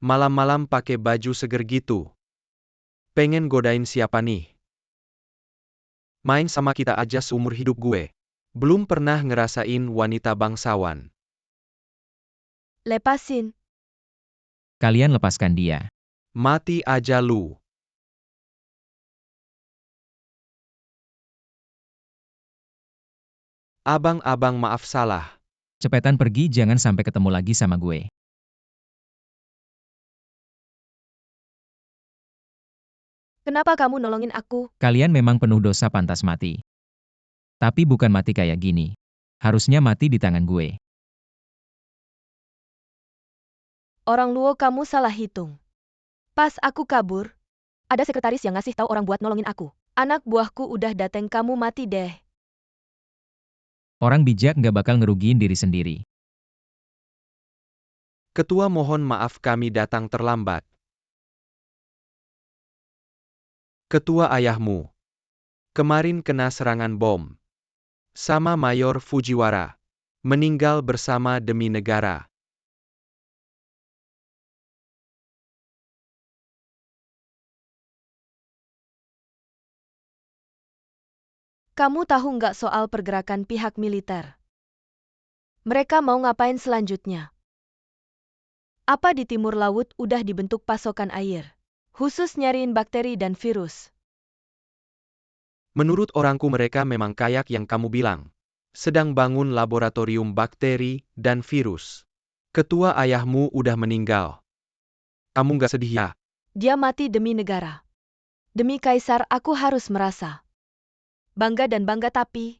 Malam-malam pakai baju seger gitu. Pengen godain siapa nih? Main sama kita aja seumur hidup gue. Belum pernah ngerasain wanita bangsawan. Lepasin. Kalian lepaskan dia. Mati aja lu. Abang-abang, maaf salah. Cepetan pergi, jangan sampai ketemu lagi sama gue. Kenapa kamu nolongin aku? Kalian memang penuh dosa, pantas mati. Tapi bukan mati kayak gini. Harusnya mati di tangan gue. Orang Luo, kamu salah hitung. Pas aku kabur, ada sekretaris yang ngasih tahu orang buat nolongin aku. Anak buahku udah dateng, kamu mati deh. Orang bijak nggak bakal ngerugiin diri sendiri. Ketua, mohon maaf kami datang terlambat. Ketua, ayahmu kemarin kena serangan bom. Sama Mayor Fujiwara. Meninggal bersama demi negara. Kamu tahu nggak soal pergerakan pihak militer? Mereka mau ngapain selanjutnya? Apa di timur laut udah dibentuk pasokan air? Khusus nyariin bakteri dan virus. Menurut orangku mereka memang kayak yang kamu bilang. Sedang bangun laboratorium bakteri dan virus. Ketua ayahmu udah meninggal. Kamu nggak sedih ya? Dia mati demi negara. Demi kaisar aku harus merasa bangga dan bangga tapi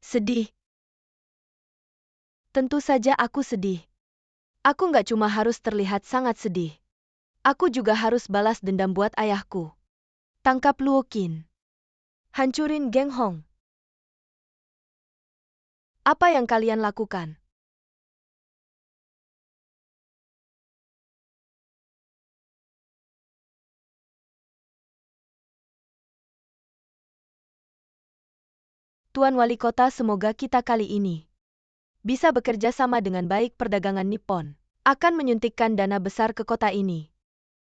sedih. Tentu saja aku sedih. Aku nggak cuma harus terlihat sangat sedih. Aku juga harus balas dendam buat ayahku. Tangkap Luo Qin. Hancurin geng Hong. Apa yang kalian lakukan? Tuan Wali Kota, semoga kita kali ini bisa bekerja sama dengan baik. Perdagangan Nippon akan menyuntikkan dana besar ke kota ini.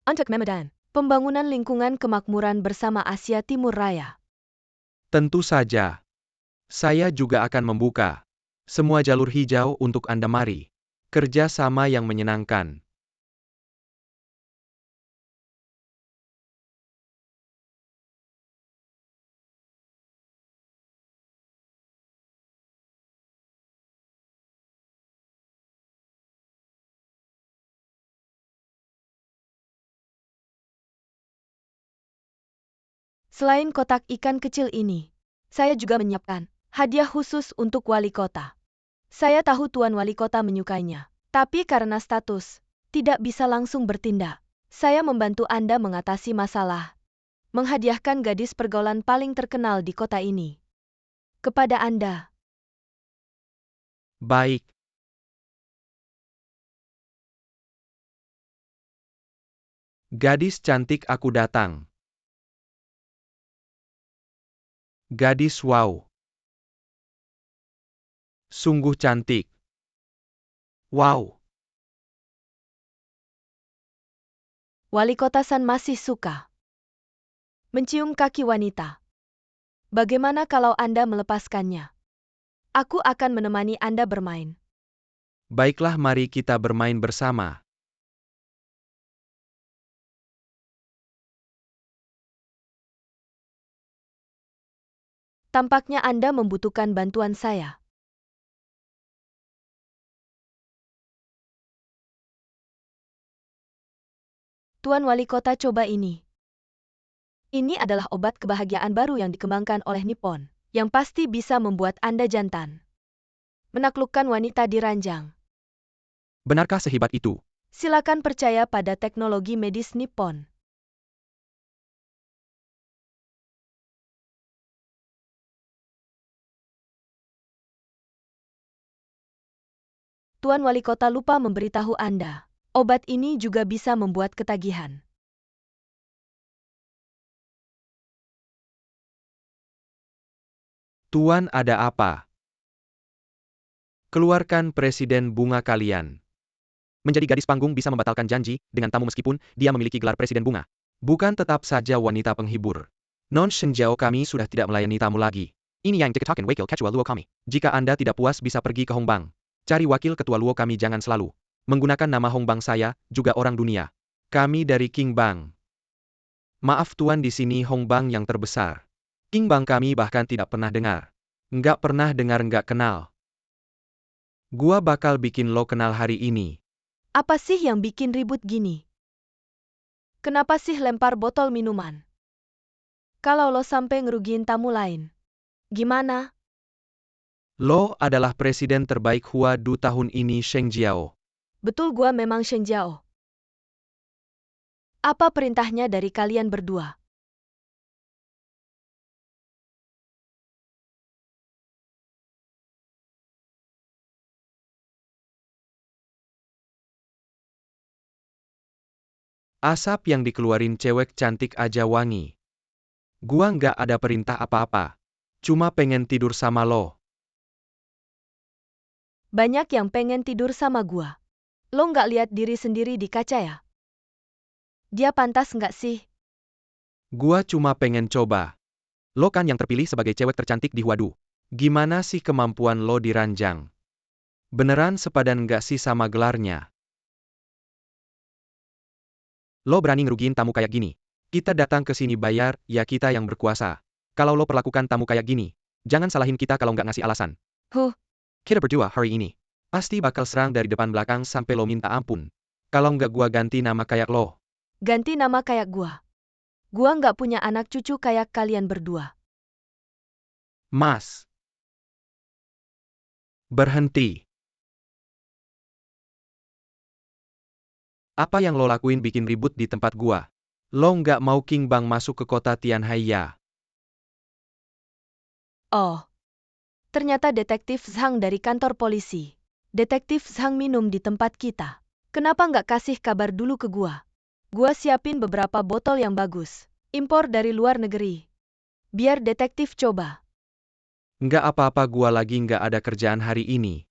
Untuk Memedan, pembangunan lingkungan kemakmuran bersama Asia Timur Raya. Tentu saja. Saya juga akan membuka semua jalur hijau untuk Anda. Mari. Kerja sama yang menyenangkan. Selain kotak ikan kecil ini, saya juga menyiapkan hadiah khusus untuk wali kota. Saya tahu Tuan Wali Kota menyukainya, tapi karena status, tidak bisa langsung bertindak. Saya membantu Anda mengatasi masalah. Menghadiahkan gadis pergaulan paling terkenal di kota ini. Kepada Anda. Baik. Gadis cantik, aku datang. Gadis wow. Sungguh cantik. Wow. Wali Kota San masih suka mencium kaki wanita. Bagaimana kalau Anda melepaskannya? Aku akan menemani Anda bermain. Baiklah, mari kita bermain bersama. Tampaknya Anda membutuhkan bantuan saya. Tuan Wali Kota, coba ini. Ini adalah obat kebahagiaan baru yang dikembangkan oleh Nippon, yang pasti bisa membuat Anda jantan. Menaklukkan wanita di ranjang. Benarkah sehebat itu? Silakan percaya pada teknologi medis Nippon. Tuan Wali Kota lupa memberitahu Anda. Obat ini juga bisa membuat ketagihan. Tuan, ada apa? Keluarkan presiden bunga kalian. Menjadi gadis panggung bisa membatalkan janji dengan tamu meskipun dia memiliki gelar presiden bunga. Bukan tetap saja wanita penghibur. Non Shenjiao, kami sudah tidak melayani tamu lagi. Ini yang TikTok and wakil ketua Luo kami. Jika Anda tidak puas bisa pergi ke Hongbang. Cari wakil ketua Luo kami, jangan selalu menggunakan nama Hongbang. Saya juga orang dunia. Kami dari King Bang. Maaf Tuan, di sini Hongbang yang terbesar. King Bang kami bahkan tidak pernah dengar. Nggak pernah dengar, nggak kenal. Gua bakal bikin lo kenal hari ini. Apa sih yang bikin ribut gini? Kenapa sih lempar botol minuman? Kalau lo sampai ngerugiin tamu lain, gimana? Lo adalah presiden terbaik Huadu tahun ini, Sheng Jiao. Betul, gua memang Shen Jiao. Apa perintahnya dari kalian berdua? Asap yang dikeluarin cewek cantik aja wangi. Gua nggak ada perintah apa-apa. Cuma pengen tidur sama lo. Banyak yang pengen tidur sama gua. Lo nggak lihat diri sendiri di kaca ya? Dia pantas nggak sih? Gua cuma pengen coba. Lo kan yang terpilih sebagai cewek tercantik di Huadu. Gimana sih kemampuan lo di ranjang? Beneran sepadan nggak sih sama gelarnya? Lo berani ngerugiin tamu kayak gini. Kita datang ke sini bayar, ya kita yang berkuasa. Kalau lo perlakukan tamu kayak gini, jangan salahin kita kalau nggak ngasih alasan. Huh, Kita berdua hari ini pasti bakal serang dari depan belakang sampai lo minta ampun. Kalau nggak gua ganti nama kayak lo. ganti nama kayak gua. Gua nggak punya anak cucu kayak kalian berdua. Mas. Berhenti. Apa yang lo lakuin bikin ribut di tempat gua? Lo nggak mau King Bang masuk ke kota Tianhai ya? Oh, ternyata detektif Zhang dari kantor polisi. Detektif Zhang minum di tempat kita. Kenapa nggak kasih kabar dulu ke gua? Gua siapin beberapa botol yang bagus. Impor dari luar negeri. Biar detektif coba. Nggak apa-apa gua lagi nggak ada kerjaan hari ini.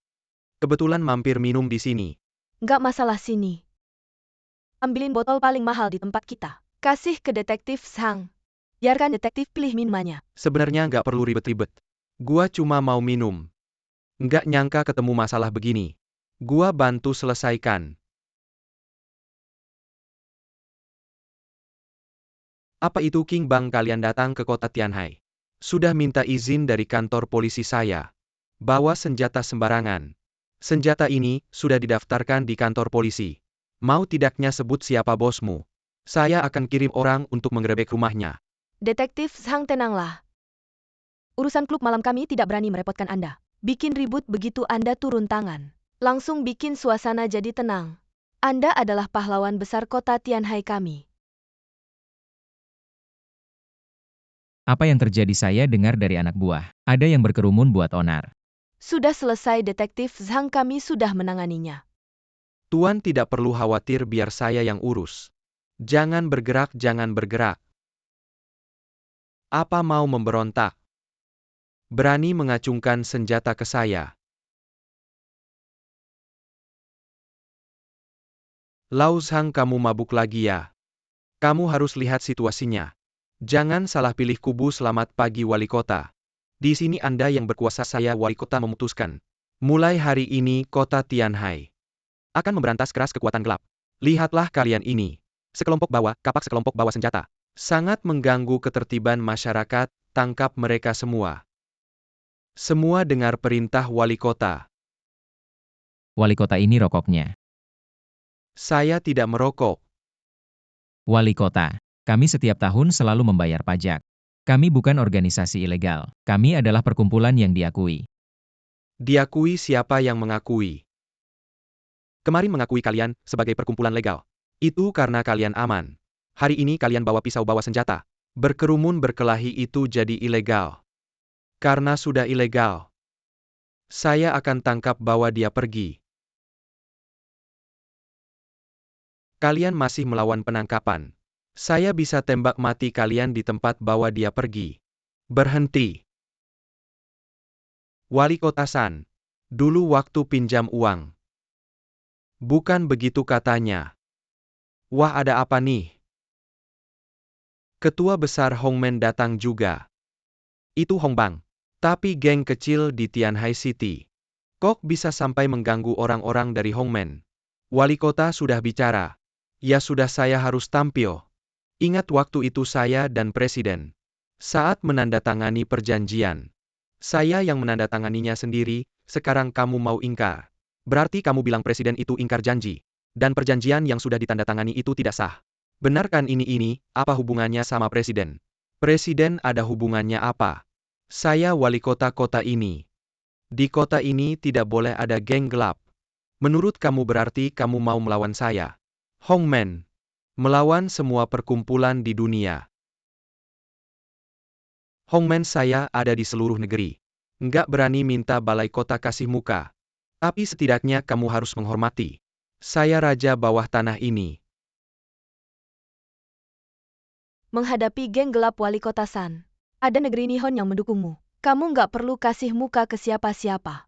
Kebetulan mampir minum di sini. Nggak masalah sini. Ambilin botol paling mahal di tempat kita. Kasih ke detektif Zhang. Biarkan detektif pilih minumannya. Sebenarnya nggak perlu ribet-ribet. Gua cuma mau minum. Nggak nyangka ketemu masalah begini. Gua bantu selesaikan. Apa itu King Bang kalian datang ke kota Tianhai? Sudah minta izin dari kantor polisi saya. Bawa senjata sembarangan. Senjata ini sudah didaftarkan di kantor polisi. Mau tidaknya sebut siapa bosmu. Saya akan kirim orang untuk menggerebek rumahnya. Detektif Zhang, tenanglah. Urusan klub malam kami tidak berani merepotkan Anda. Bikin ribut begitu Anda turun tangan. Langsung bikin suasana jadi tenang. Anda adalah pahlawan besar kota Tianhai kami. Apa yang terjadi saya dengar dari anak buah. Ada yang berkerumun buat onar. Sudah selesai detektif Zhang, kami sudah menanganinya. Tuan tidak perlu khawatir biar saya yang urus. Jangan bergerak, jangan bergerak. Apa mau memberontak? Berani mengacungkan senjata ke saya. Lau Zhang, kamu mabuk lagi ya? Kamu harus lihat situasinya. Jangan salah pilih kubu. Selamat pagi wali kota. Di sini Anda yang berkuasa, saya wali kota memutuskan. Mulai hari ini kota Tianhai akan memberantas keras kekuatan gelap. Lihatlah kalian ini. Sekelompok bawa kapak, sekelompok bawa senjata. Sangat mengganggu ketertiban masyarakat, tangkap mereka semua. Semua dengar perintah wali kota. Wali kota ini rokoknya. Saya tidak merokok. Wali kota. Kami setiap tahun selalu membayar pajak. Kami bukan organisasi ilegal. Kami adalah perkumpulan yang diakui. Diakui siapa yang mengakui? Kemarin mengakui kalian sebagai perkumpulan legal. Itu karena kalian aman. Hari ini kalian bawa pisau, bawa senjata. Berkerumun berkelahi itu jadi ilegal. Karena sudah ilegal, saya akan tangkap, bawa dia pergi. Kalian masih melawan penangkapan. Saya bisa tembak mati kalian di tempat, bawa dia pergi. Berhenti. Wali Kota San. Dulu waktu pinjam uang. Bukan begitu katanya. Wah, ada apa nih? Ketua besar Hongmen datang juga. Itu Hong Bang. Tapi geng kecil di Tianhai City. Kok bisa sampai mengganggu orang-orang dari Hongmen? Wali kota sudah bicara. Ya sudah, saya harus tampil. Ingat waktu itu saya dan presiden. Saat menandatangani perjanjian. Saya yang menandatanganinya sendiri, sekarang kamu mau ingkar. Berarti kamu bilang presiden itu ingkar janji. Dan perjanjian yang sudah ditandatangani itu tidak sah. Benarkan ini, apa hubungannya sama presiden? Presiden ada hubungannya apa? Saya wali kota ini. Di kota ini tidak boleh ada geng gelap. Menurut kamu berarti kamu mau melawan saya. Hongmen. Melawan semua perkumpulan di dunia. Hongmen saya ada di seluruh negeri. Nggak berani minta balai kota kasih muka. Tapi setidaknya kamu harus menghormati. Saya raja bawah tanah ini. Menghadapi geng gelap wali kota San. Ada negeri Nihon yang mendukungmu. Kamu nggak perlu kasih muka ke siapa-siapa.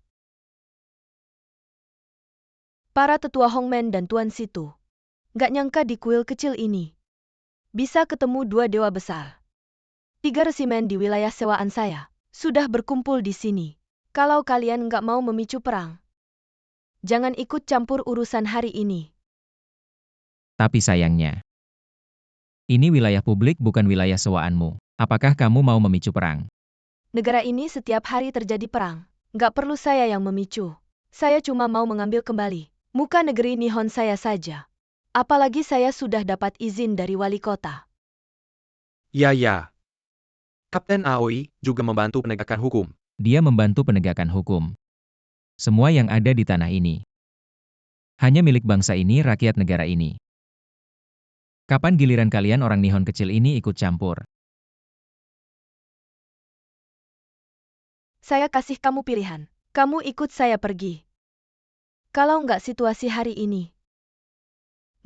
Para tetua Hongmen dan Tuan Situ. Nggak nyangka di kuil kecil ini. Bisa ketemu dua dewa besar. 3 resimen di wilayah sewaan saya. Sudah berkumpul di sini. Kalau kalian nggak mau memicu perang, jangan ikut campur urusan hari ini. Tapi sayangnya, Ini wilayah publik bukan wilayah sewaanmu. Apakah kamu mau memicu perang? Negara ini setiap hari terjadi perang. Nggak perlu saya yang memicu. Saya cuma mau mengambil kembali muka negeri Nihon saya saja. Apalagi saya sudah dapat izin dari wali kota. Ya. Kapten Aoi juga membantu penegakan hukum. Dia membantu penegakan hukum. Semua yang ada di tanah ini hanya milik bangsa ini, rakyat negara ini. Kapan giliran kalian orang Nihon kecil ini ikut campur? Saya kasih kamu pilihan. Kamu ikut saya pergi. Kalau nggak situasi hari ini,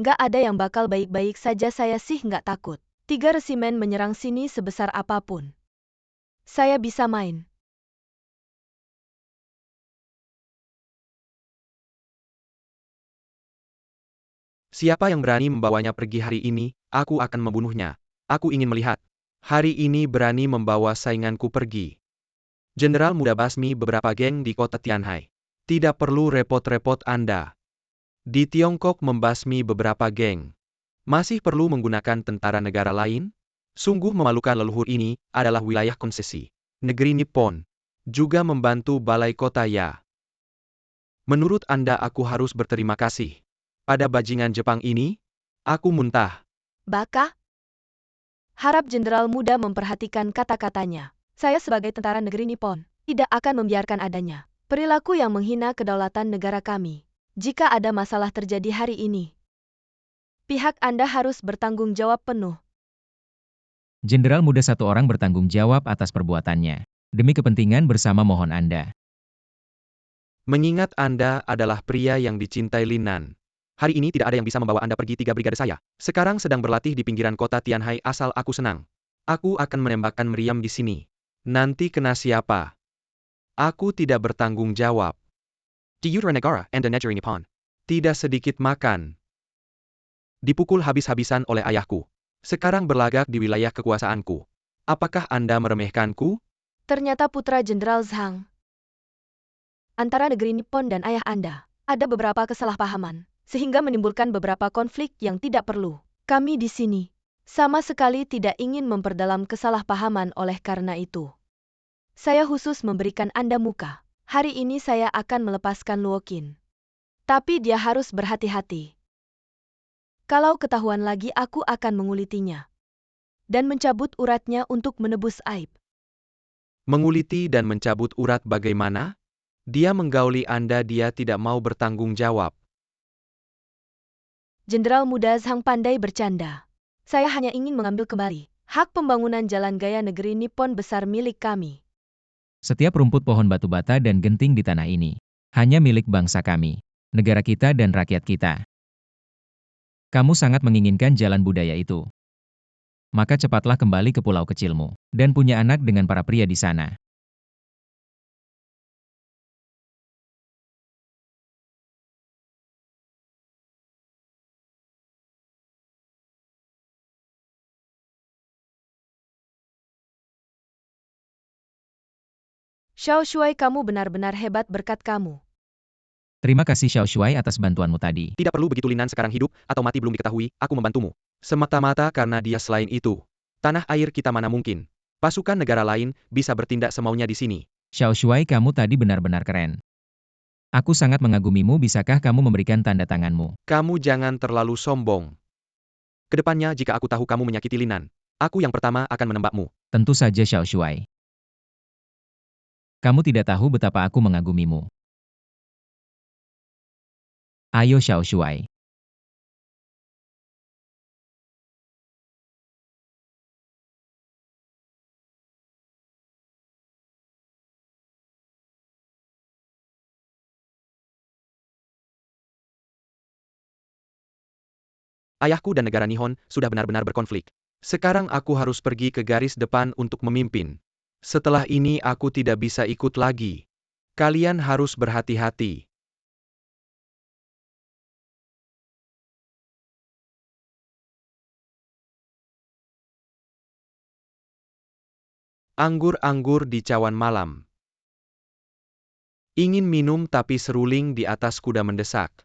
nggak ada yang bakal baik-baik saja, saya sih nggak takut. 3 resimen menyerang sini sebesar apapun. Saya bisa main. Siapa yang berani membawanya pergi hari ini, aku akan membunuhnya. Aku ingin melihat. Hari ini berani membawa sainganku pergi. Jenderal muda basmi beberapa geng di kota Tianhai. Tidak perlu repot-repot Anda. Di Tiongkok membasmi beberapa geng. Masih perlu menggunakan tentara negara lain? Sungguh memalukan, leluhur ini adalah wilayah konsesi. Negeri Nippon. Juga membantu balai kota ya. Menurut Anda aku harus berterima kasih. Pada bajingan Jepang ini, aku muntah. Baka? Harap jenderal muda memperhatikan kata-katanya. Saya sebagai tentara negeri Nippon tidak akan membiarkan adanya perilaku yang menghina kedaulatan negara kami. Jika ada masalah terjadi hari ini, pihak Anda harus bertanggung jawab penuh. Jenderal muda satu orang bertanggung jawab atas perbuatannya. Demi kepentingan bersama, mohon Anda. Mengingat Anda adalah pria yang dicintai Linan. Hari ini tidak ada yang bisa membawa Anda pergi 3 brigade saya. Sekarang sedang berlatih di pinggiran kota Tianhai, asal aku senang. Aku akan menembakkan meriam di sini. Nanti kena siapa? Aku tidak bertanggung jawab. Di Utara Negara and the Negeri Nippon. Tidak sedikit makan. Dipukul habis-habisan oleh ayahku. Sekarang berlagak di wilayah kekuasaanku. Apakah Anda meremehkanku? Ternyata putra Jenderal Zhang. Antara negeri Nippon dan ayah Anda, ada beberapa kesalahpahaman, sehingga menimbulkan beberapa konflik yang tidak perlu. Kami di sini sama sekali tidak ingin memperdalam kesalahpahaman, oleh karena itu saya khusus memberikan Anda muka. Hari ini saya akan melepaskan Luokin. Tapi dia harus berhati-hati. Kalau ketahuan lagi, aku akan mengulitinya dan mencabut uratnya untuk menebus aib. Menguliti dan mencabut urat bagaimana? Dia menggauli Anda, dia tidak mau bertanggung jawab. Jenderal muda Zhang pandai bercanda. Saya hanya ingin mengambil kembali hak pembangunan jalan gaya negeri Nippon besar milik kami. Setiap rumput, pohon, batu bata, dan genting di tanah ini hanya milik bangsa kami, negara kita dan rakyat kita. Kamu sangat menginginkan jalan budaya itu. Maka cepatlah kembali ke pulau kecilmu, dan punya anak dengan para pria di sana. Xiao Shuai, kamu benar-benar hebat, berkat kamu. Terima kasih Xiao Shuai atas bantuanmu tadi. Tidak perlu begitu, Linan sekarang hidup atau mati belum diketahui, aku membantumu. Semata-mata karena dia, selain itu. Tanah air kita mana mungkin. Pasukan negara lain bisa bertindak semaunya di sini. Xiao Shuai, kamu tadi benar-benar keren. Aku sangat mengagumimu, bisakah kamu memberikan tanda tanganmu? Kamu jangan terlalu sombong. Kedepannya jika aku tahu kamu menyakiti Linan, aku yang pertama akan menembakmu. Tentu saja Xiao Shuai. Kamu tidak tahu betapa aku mengagumimu. Ayo Xiao Shuai. Ayahku dan negara Nihon sudah benar-benar berkonflik. Sekarang aku harus pergi ke garis depan untuk memimpin. Setelah ini aku tidak bisa ikut lagi. Kalian harus berhati-hati. Anggur-anggur di cawan malam. Ingin minum tapi seruling di atas kuda mendesak.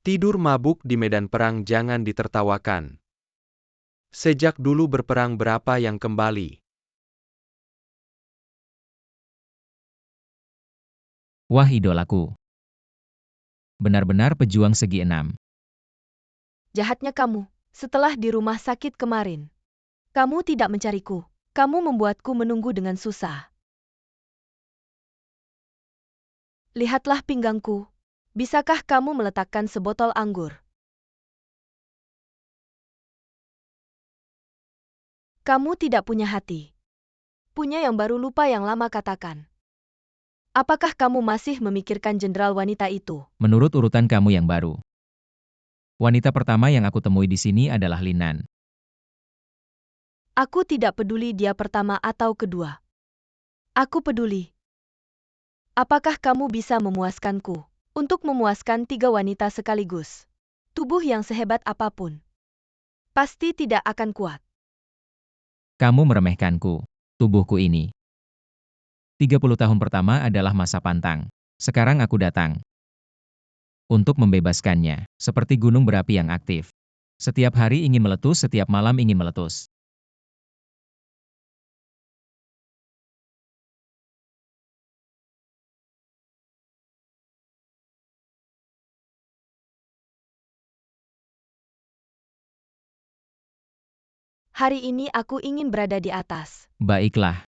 Tidur mabuk di medan perang jangan ditertawakan. Sejak dulu berperang berapa yang kembali? Wah idolaku. Benar-benar pejuang segi enam. Jahatnya kamu. Setelah di rumah sakit kemarin, kamu tidak mencariku. Kamu membuatku menunggu dengan susah. Lihatlah pinggangku. Bisakah kamu meletakkan sebotol anggur? Kamu tidak punya hati. Punya yang baru, lupa yang lama, katakan. Apakah kamu masih memikirkan jenderal wanita itu? Menurut urutan kamu yang baru. Wanita pertama yang aku temui di sini adalah Linan. Aku tidak peduli dia pertama atau kedua. Aku peduli. Apakah kamu bisa memuaskanku? Untuk memuaskan 3 wanita sekaligus. Tubuh yang sehebat apapun. Pasti tidak akan kuat. Kamu meremehkanku. Tubuhku ini. 30 tahun pertama adalah masa pantang. Sekarang aku datang untuk membebaskannya, seperti gunung berapi yang aktif. Setiap hari ingin meletus, setiap malam ingin meletus. Hari ini aku ingin berada di atas. Baiklah.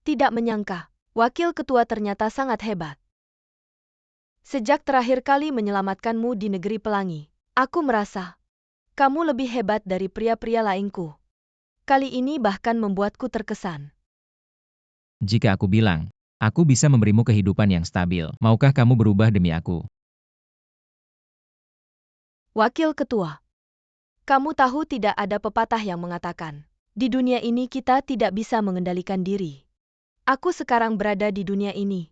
Tidak menyangka, wakil ketua ternyata sangat hebat. Sejak terakhir kali menyelamatkanmu di negeri pelangi, aku merasa kamu lebih hebat dari pria-pria lainku. Kali ini bahkan membuatku terkesan. Jika aku bilang, aku bisa memberimu kehidupan yang stabil, maukah kamu berubah demi aku? Wakil ketua, kamu tahu tidak ada pepatah yang mengatakan, di dunia ini kita tidak bisa mengendalikan diri. Aku sekarang berada di dunia ini.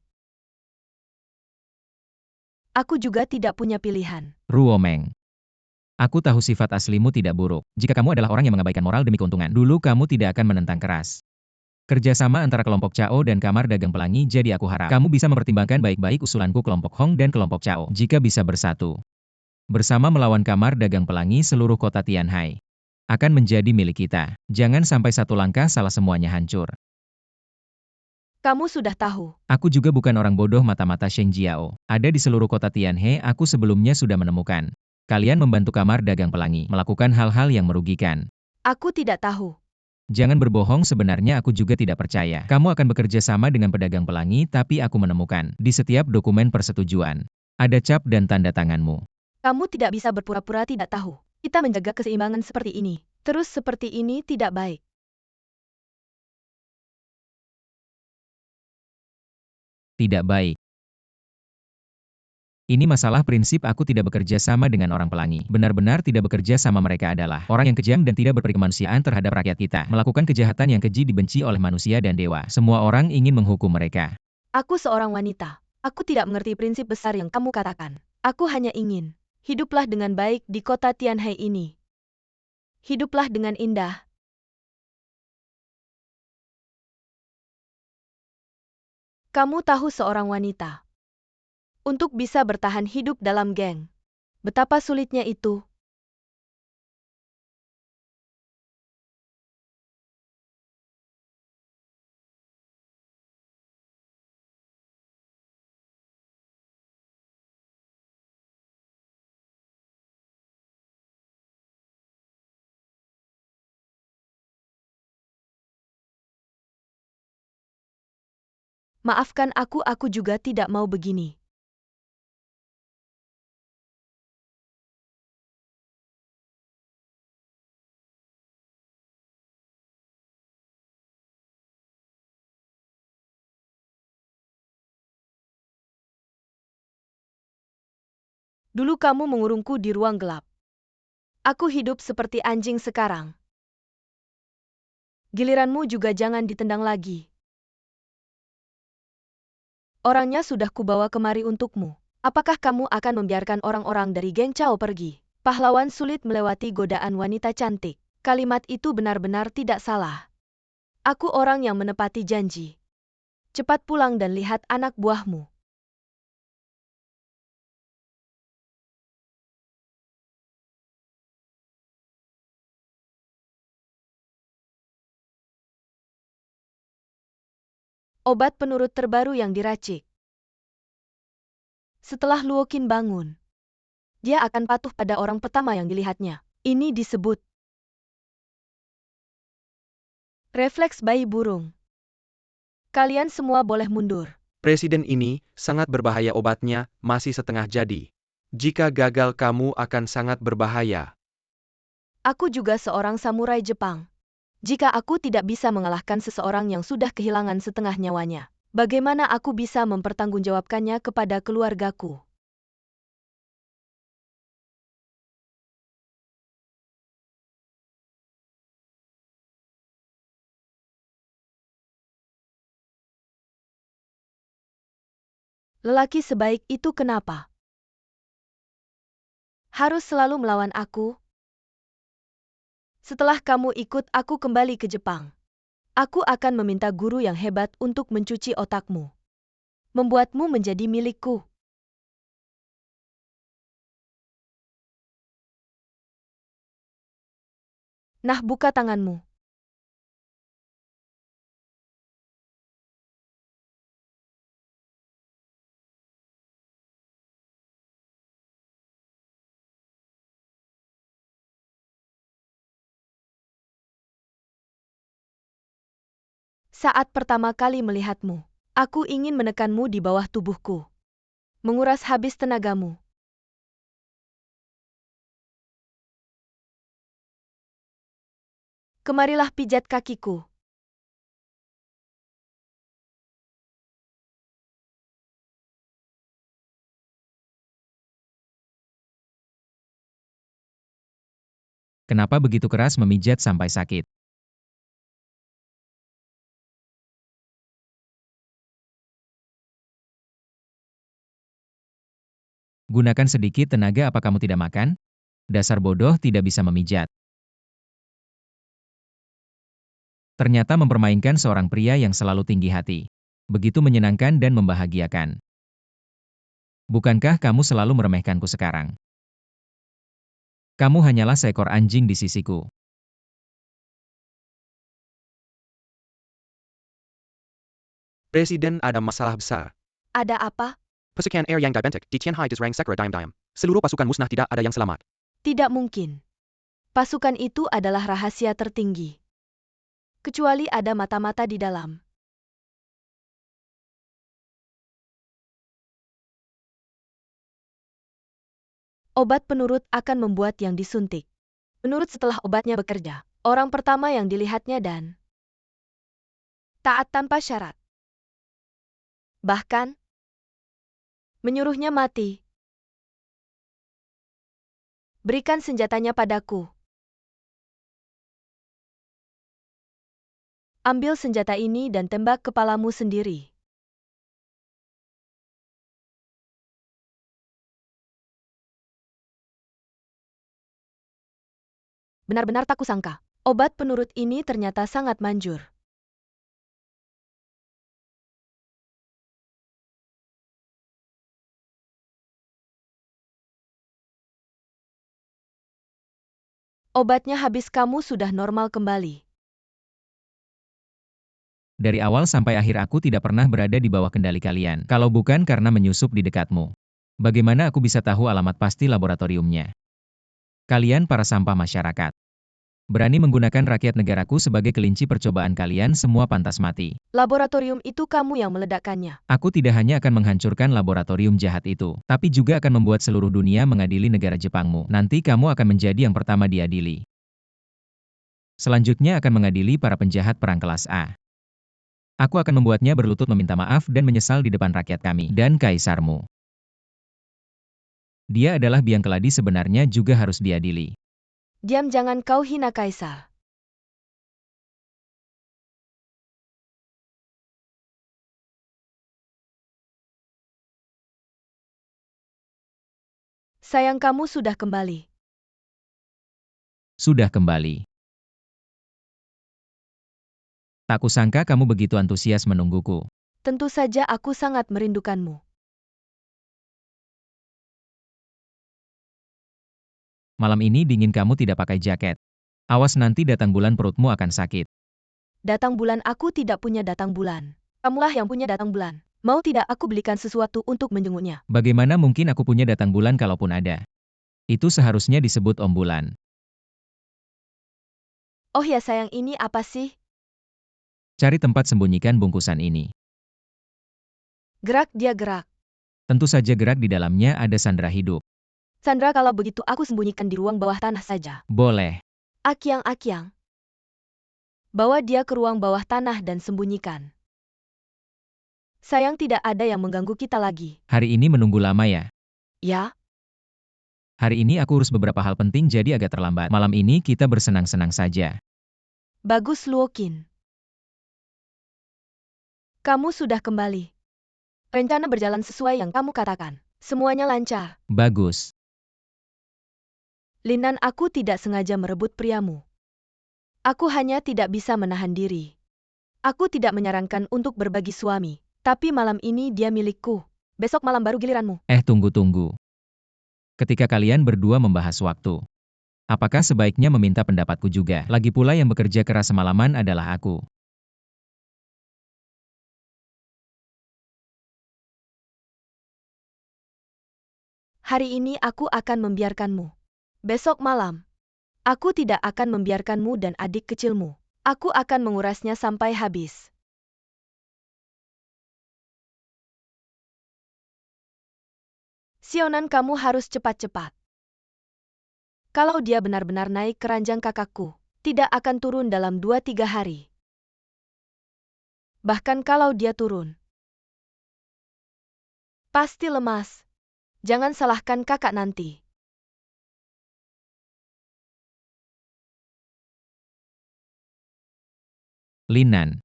Aku juga tidak punya pilihan. Ruomeng. Aku tahu sifat aslimu tidak buruk. Jika kamu adalah orang yang mengabaikan moral demi keuntungan, dulu kamu tidak akan menentang keras. Kerjasama antara kelompok Cao dan Kamar Dagang Pelangi, jadi aku harap kamu bisa mempertimbangkan baik-baik usulanku kelompok Hong dan kelompok Cao. Jika bisa bersatu bersama melawan Kamar Dagang Pelangi, seluruh kota Tianhai akan menjadi milik kita. Jangan sampai satu langkah salah semuanya hancur. Kamu sudah tahu. Aku juga bukan orang bodoh mata-mata Sheng Jiao. Ada di seluruh kota Tianhe, aku sebelumnya sudah menemukan. Kalian membantu Kamar Dagang Pelangi melakukan hal-hal yang merugikan. Aku tidak tahu. Jangan berbohong, sebenarnya aku juga tidak percaya. Kamu akan bekerja sama dengan pedagang pelangi, tapi aku menemukan di setiap dokumen persetujuan ada cap dan tanda tanganmu. Kamu tidak bisa berpura-pura tidak tahu. Kita menjaga keseimbangan seperti ini. Terus seperti ini tidak baik. Tidak baik. Ini masalah prinsip, aku tidak bekerja sama dengan orang pelangi. Benar-benar tidak bekerja sama, mereka adalah orang yang kejam dan tidak berperikemanusiaan terhadap rakyat kita. Melakukan kejahatan yang keji dibenci oleh manusia dan dewa. Semua orang ingin menghukum mereka. Aku seorang wanita. Aku tidak mengerti prinsip besar yang kamu katakan. Aku hanya ingin hiduplah dengan baik di kota Tianhai ini. Hiduplah dengan indah. Kamu tahu seorang wanita untuk bisa bertahan hidup dalam geng. Betapa sulitnya itu. Maafkan aku juga tidak mau begini. Dulu kamu mengurungku di ruang gelap. Aku hidup seperti anjing sekarang. Giliranmu juga jangan ditendang lagi. Orangnya sudah kubawa kemari untukmu. Apakah kamu akan membiarkan orang-orang dari geng Cao pergi? Pahlawan sulit melewati godaan wanita cantik. Kalimat itu benar-benar tidak salah. Aku orang yang menepati janji. Cepat pulang dan lihat anak buahmu. Obat penurut terbaru yang diracik. Setelah Luokin bangun, dia akan patuh pada orang pertama yang dilihatnya. Ini disebut refleks bayi burung. Kalian semua boleh mundur. Presiden ini sangat berbahaya, obatnya masih setengah jadi. Jika gagal kamu akan sangat berbahaya. Aku juga seorang samurai Jepang. Jika aku tidak bisa mengalahkan seseorang yang sudah kehilangan setengah nyawanya, bagaimana aku bisa mempertanggungjawabkannya kepada keluargaku? Lelaki sebaik itu kenapa harus selalu melawan aku? Setelah kamu ikut aku kembali ke Jepang, aku akan meminta guru yang hebat untuk mencuci otakmu, membuatmu menjadi milikku. Nah, buka tanganmu. Saat pertama kali melihatmu, aku ingin menekanmu di bawah tubuhku, menguras habis tenagamu. Kemarilah pijat kakiku. Kenapa begitu keras memijat sampai sakit? Gunakan sedikit tenaga, apa kamu tidak makan? Dasar bodoh, tidak bisa memijat. Ternyata mempermainkan seorang pria yang selalu tinggi hati. Begitu menyenangkan dan membahagiakan. Bukankah kamu selalu meremehkanku sekarang? Kamu hanyalah seekor anjing di sisiku. Presiden, ada masalah besar. Ada apa? Pasukan air yang gigantic di Tianhai diserang Sekra Dime. Seluruh pasukan musnah, tidak ada yang selamat. Tidak mungkin. Pasukan itu adalah rahasia tertinggi. Kecuali ada mata-mata di dalam. Obat penurut akan membuat yang disuntik. Penurut setelah obatnya bekerja, orang pertama yang dilihatnya dan taat tanpa syarat. Bahkan, menyuruhnya mati. Berikan senjatanya padaku. Ambil senjata ini dan tembak kepalamu sendiri. Benar-benar tak kusangka, obat penurut ini ternyata sangat manjur. Obatnya habis, kamu sudah normal kembali. Dari awal sampai akhir aku tidak pernah berada di bawah kendali kalian, kalau bukan karena menyusup di dekatmu. Bagaimana aku bisa tahu alamat pasti laboratoriumnya? Kalian para sampah masyarakat. Berani menggunakan rakyat negaraku sebagai kelinci percobaan, kalian semua pantas mati. Laboratorium itu kamu yang meledakkannya. Aku tidak hanya akan menghancurkan laboratorium jahat itu, tapi juga akan membuat seluruh dunia mengadili negara Jepangmu. Nanti kamu akan menjadi yang pertama diadili. Selanjutnya akan mengadili para penjahat perang kelas A. Aku akan membuatnya berlutut meminta maaf dan menyesal di depan rakyat kami dan kaisarmu. Dia adalah biang keladi, sebenarnya juga harus diadili. Diam, jangan kau hina kaisar. Sayang, kamu sudah kembali. Sudah kembali. Tak kusangka kamu begitu antusias menungguku. Tentu saja aku sangat merindukanmu. Malam ini dingin kamu tidak pakai jaket. Awas nanti datang bulan perutmu akan sakit. Datang bulan aku tidak punya datang bulan. Kamulah yang punya datang bulan. Mau tidak aku belikan sesuatu untuk menjenguknya? Bagaimana mungkin aku punya datang bulan kalaupun ada? Itu seharusnya disebut Om Bulan. Oh ya sayang, ini apa sih? Cari tempat sembunyikan bungkusan ini. Gerak dia gerak. Tentu saja gerak di dalamnya ada sandera hidup. Sandra, kalau begitu aku sembunyikan di ruang bawah tanah saja. Boleh. Akyang. Bawa dia ke ruang bawah tanah dan sembunyikan. Sayang, tidak ada yang mengganggu kita lagi. Hari ini menunggu lama ya? Ya, Hari ini aku urus beberapa hal penting jadi agak terlambat. Malam ini kita bersenang-senang saja. bagus Luokin. Kamu sudah kembali. Rencana berjalan sesuai yang kamu katakan. Semuanya lancar. Bagus. Linan, aku tidak sengaja merebut priamu. Aku hanya tidak bisa menahan diri. Aku tidak menyarankan untuk berbagi suami. Tapi malam ini dia milikku. Besok malam baru giliranmu. Tunggu. Ketika kalian berdua membahas waktu, apakah sebaiknya meminta pendapatku juga? Lagi pula yang bekerja keras semalaman adalah aku. Hari ini aku akan membiarkanmu. Besok malam, aku tidak akan membiarkanmu dan adik kecilmu. Aku akan mengurasnya sampai habis. Sionan, kamu harus cepat-cepat. Kalau dia benar-benar naik ke ranjang kakakku, tidak akan turun dalam 2-3 hari. Bahkan kalau dia turun, pasti lemas. Jangan salahkan kakak nanti. Linan.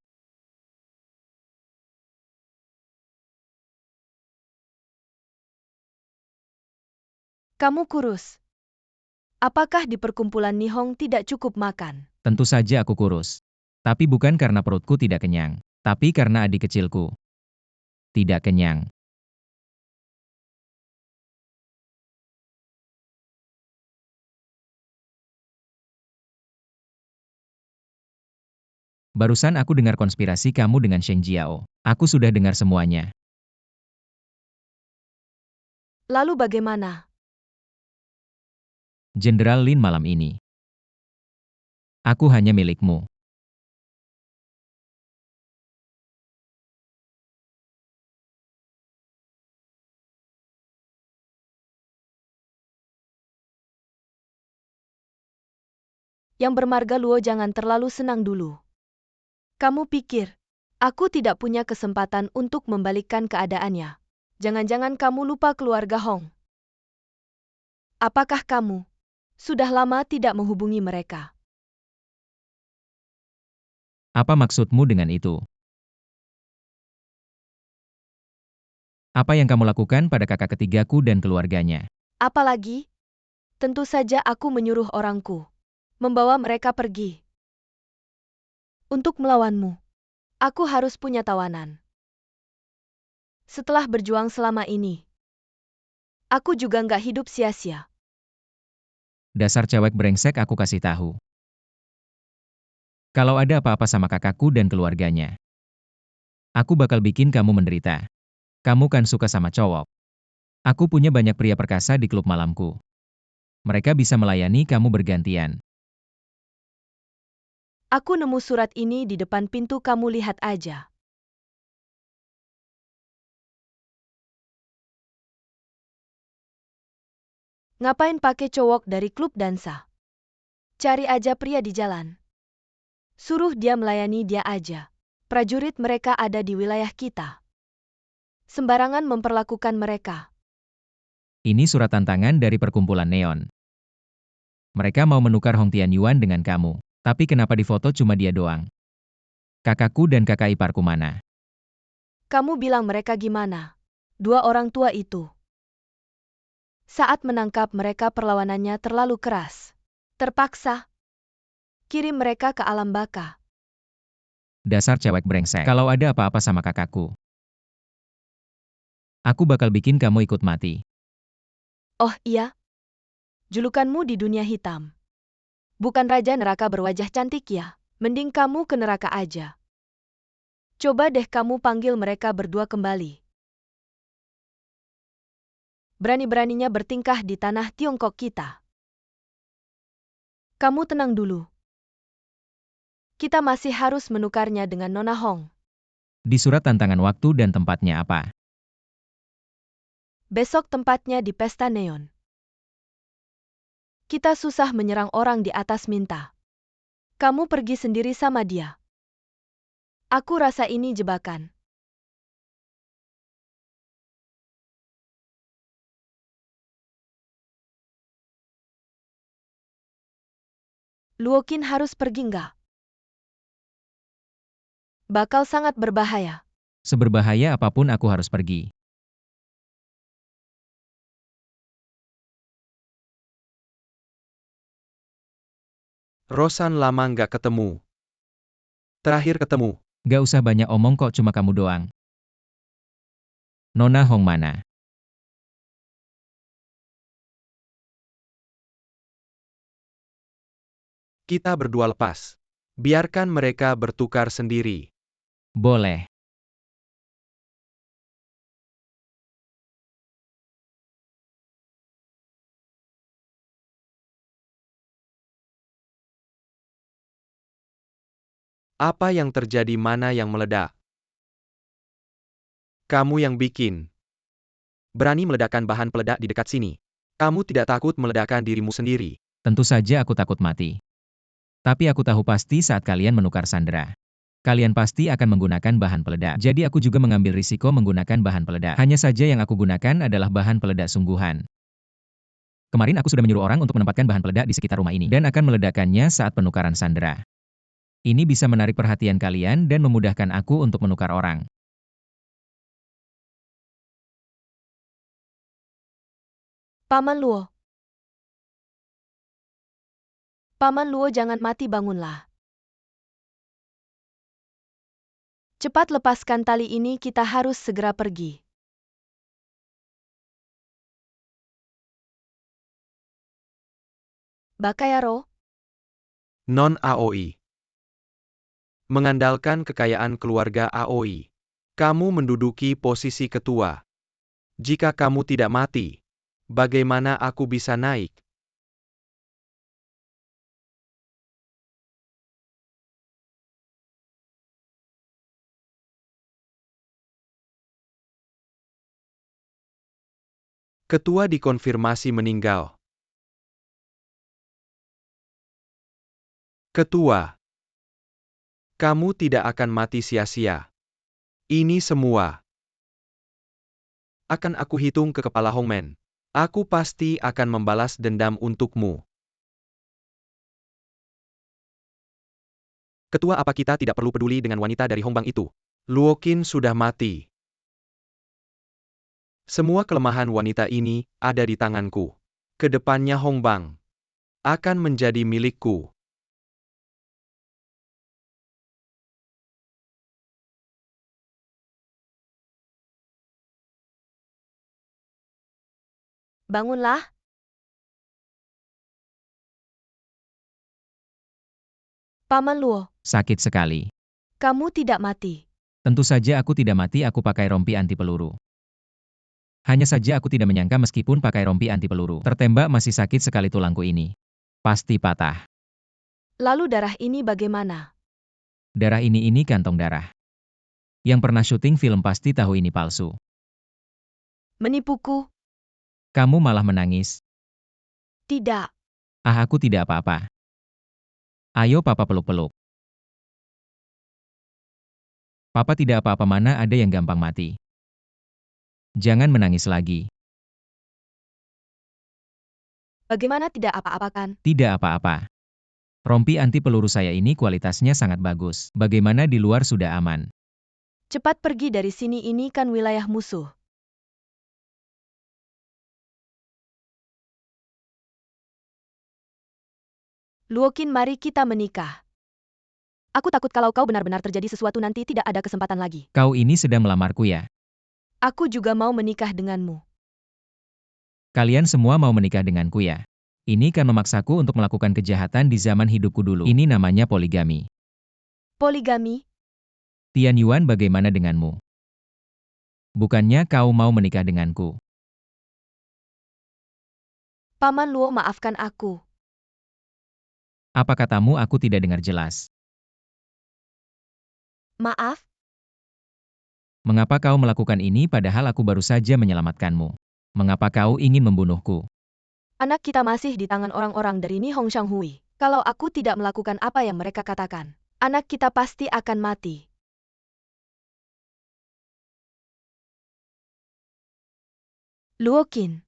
Kamu kurus. Apakah di perkumpulan Nihong tidak cukup makan? Tentu saja aku kurus. Tapi bukan karena perutku tidak kenyang. Tapi karena adik kecilku tidak kenyang. Barusan aku dengar konspirasi kamu dengan Sheng Jiao. Aku sudah dengar semuanya. Lalu bagaimana? Jenderal Lin malam ini. Aku hanya milikmu. Yang bermarga Luo, jangan terlalu senang dulu. Kamu pikir, aku tidak punya kesempatan untuk membalikkan keadaannya? Jangan-jangan kamu lupa keluarga Hong. Apakah kamu sudah lama tidak menghubungi mereka? Apa maksudmu dengan itu? Apa yang kamu lakukan pada kakak ketigaku dan keluarganya? Apalagi, tentu saja aku menyuruh orangku membawa mereka pergi. Untuk melawanmu, aku harus punya tawanan. Setelah berjuang selama ini, aku juga nggak hidup sia-sia. Dasar cewek brengsek, aku kasih tahu. Kalau ada apa-apa sama kakakku dan keluarganya, aku bakal bikin kamu menderita. Kamu kan suka sama cowok. Aku punya banyak pria perkasa di klub malamku. Mereka bisa melayani kamu bergantian. Aku nemu surat ini di depan pintu, kamu lihat aja. Ngapain pakai cowok dari klub dansa? Cari aja pria di jalan. Suruh dia melayani dia aja. Prajurit mereka ada di wilayah kita. Sembarangan memperlakukan mereka. Ini surat tantangan dari perkumpulan Neon. Mereka mau menukar Hong Tianyuan dengan kamu. Tapi kenapa di foto cuma dia doang? Kakakku dan kakak iparku mana? Kamu bilang mereka gimana? Dua orang tua itu. Saat menangkap mereka perlawanannya terlalu keras. Terpaksa. Kirim mereka ke alam baka. Dasar cewek brengsek. Kalau ada apa-apa sama kakakku, aku bakal bikin kamu ikut mati. Oh iya? Julukanmu di dunia hitam. Bukan raja neraka berwajah cantik ya? Mending kamu ke neraka aja. Coba deh kamu panggil mereka berdua kembali. Berani-beraninya bertingkah di tanah Tiongkok kita. Kamu tenang dulu. Kita masih harus menukarnya dengan Nona Hong. Di surat tantangan waktu dan tempatnya apa? Besok tempatnya di pesta neon. Kita susah menyerang orang di atas minta. Kamu pergi sendiri sama dia. Aku rasa ini jebakan. Luokin harus pergi nggak? Bakal sangat berbahaya. Seberbahaya apapun aku harus pergi. Rosan lama nggak ketemu. Terakhir ketemu. Gak usah banyak omong kok, cuma kamu doang. Nona Hong mana? Kita berdua lepas. Biarkan mereka bertukar sendiri. Boleh. Apa yang terjadi, mana yang meledak? Kamu yang bikin. Berani meledakkan bahan peledak di dekat sini. Kamu tidak takut meledakkan dirimu sendiri. Tentu saja aku takut mati. Tapi aku tahu pasti saat kalian menukar sandera, kalian pasti akan menggunakan bahan peledak. Jadi aku juga mengambil risiko menggunakan bahan peledak. Hanya saja yang aku gunakan adalah bahan peledak sungguhan. Kemarin aku sudah menyuruh orang untuk menempatkan bahan peledak di sekitar rumah ini dan akan meledakkannya saat penukaran sandera. Ini bisa menarik perhatian kalian dan memudahkan aku untuk menukar orang. Paman Luo. Paman Luo, jangan mati, bangunlah. Cepat lepaskan tali ini, kita harus segera pergi. Bakayaro, Non Aoi. Mengandalkan kekayaan keluarga Aoi, kamu menduduki posisi ketua. Jika kamu tidak mati, bagaimana aku bisa naik? Ketua dikonfirmasi meninggal. Ketua, kamu tidak akan mati sia-sia. Ini semua akan aku hitung ke kepala Hongmen. Aku pasti akan membalas dendam untukmu. Ketua, apa kita tidak perlu peduli dengan wanita dari Hongbang itu? Luokin sudah mati. Semua kelemahan wanita ini ada di tanganku. Kedepannya Hongbang akan menjadi milikku. bangunlah. Paman Luo, Sakit sekali. kamu tidak mati. Tentu saja aku tidak mati, aku pakai rompi anti peluru. Hanya saja aku tidak menyangka meskipun pakai rompi anti peluru, tertembak masih sakit sekali tulangku ini. Pasti patah. Lalu darah ini bagaimana? Darah ini kantong darah. Yang pernah syuting film pasti tahu ini palsu. Menipuku? Kamu malah menangis. Tidak. Ah, aku tidak apa-apa. Ayo papa peluk-peluk. Papa tidak apa-apa, mana ada yang gampang mati. Jangan menangis lagi. Bagaimana tidak apa-apa kan? Tidak apa-apa. Rompi anti peluru saya ini kualitasnya sangat bagus. Bagaimana di luar sudah aman? Cepat pergi dari sini, ini kan wilayah musuh. Luoqin, mari kita menikah. Aku takut kalau kau benar-benar terjadi sesuatu nanti tidak ada kesempatan lagi. Kau ini sedang melamarku ya? Aku juga mau menikah denganmu. Kalian semua mau menikah denganku ya? Ini kan memaksaku untuk melakukan kejahatan di zaman hidupku dulu. Ini namanya poligami. Poligami? Tian Yuan, bagaimana denganmu? Bukannya kau mau menikah denganku? Paman Luo, maafkan aku. Apa katamu, aku tidak dengar jelas? Maaf? Mengapa kau melakukan ini padahal aku baru saja menyelamatkanmu? Mengapa kau ingin membunuhku? Anak kita masih di tangan orang-orang dari Nihong Shanghui. Kalau aku tidak melakukan apa yang mereka katakan, anak kita pasti akan mati. Luoqin.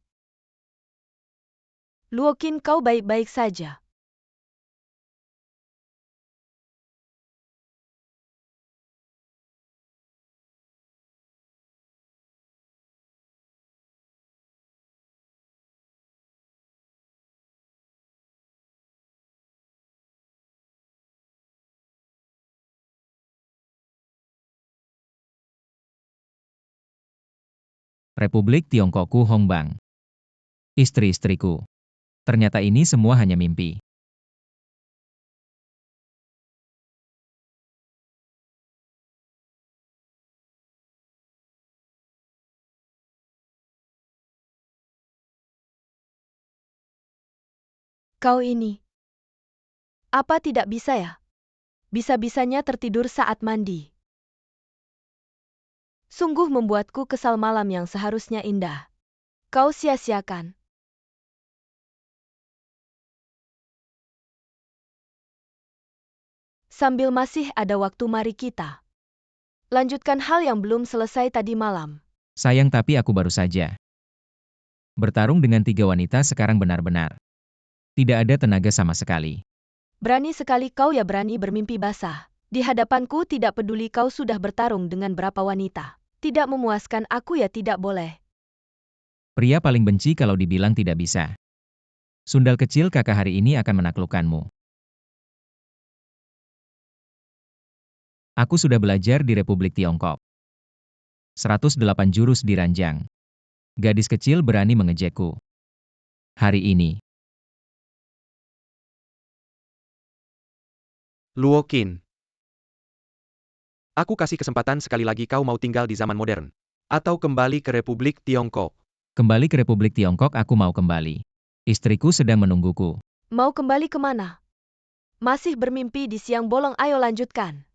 Luoqin, kau baik-baik saja. Republik Tiongkokku Hongbang. Istri-istriku. Ternyata ini semua hanya mimpi. Kau ini. Apa tidak bisa ya? Bisa-bisanya tertidur saat mandi. Sungguh membuatku kesal, malam yang seharusnya indah. Kau sia-siakan. Sambil masih ada waktu, mari kita lanjutkan hal yang belum selesai tadi malam. Sayang, tapi aku baru saja bertarung dengan 3 wanita, sekarang benar-benar tidak ada tenaga sama sekali. Berani sekali kau ya, berani bermimpi basah. Di hadapanku, tidak peduli kau sudah bertarung dengan berapa wanita. Tidak memuaskan aku ya, tidak boleh. Pria paling benci kalau dibilang tidak bisa. Sundal kecil, kakak hari ini akan menaklukkanmu. Aku sudah belajar di Republik Tiongkok. 108 jurus diranjang. Gadis kecil berani mengejekku. Hari ini. Luoqin. Aku kasih kesempatan sekali lagi, kau mau tinggal di zaman modern? Atau kembali ke Republik Tiongkok? Kembali ke Republik Tiongkok, aku mau kembali. Istriku sedang menungguku. Mau kembali kemana? Masih bermimpi di siang bolong, ayo lanjutkan.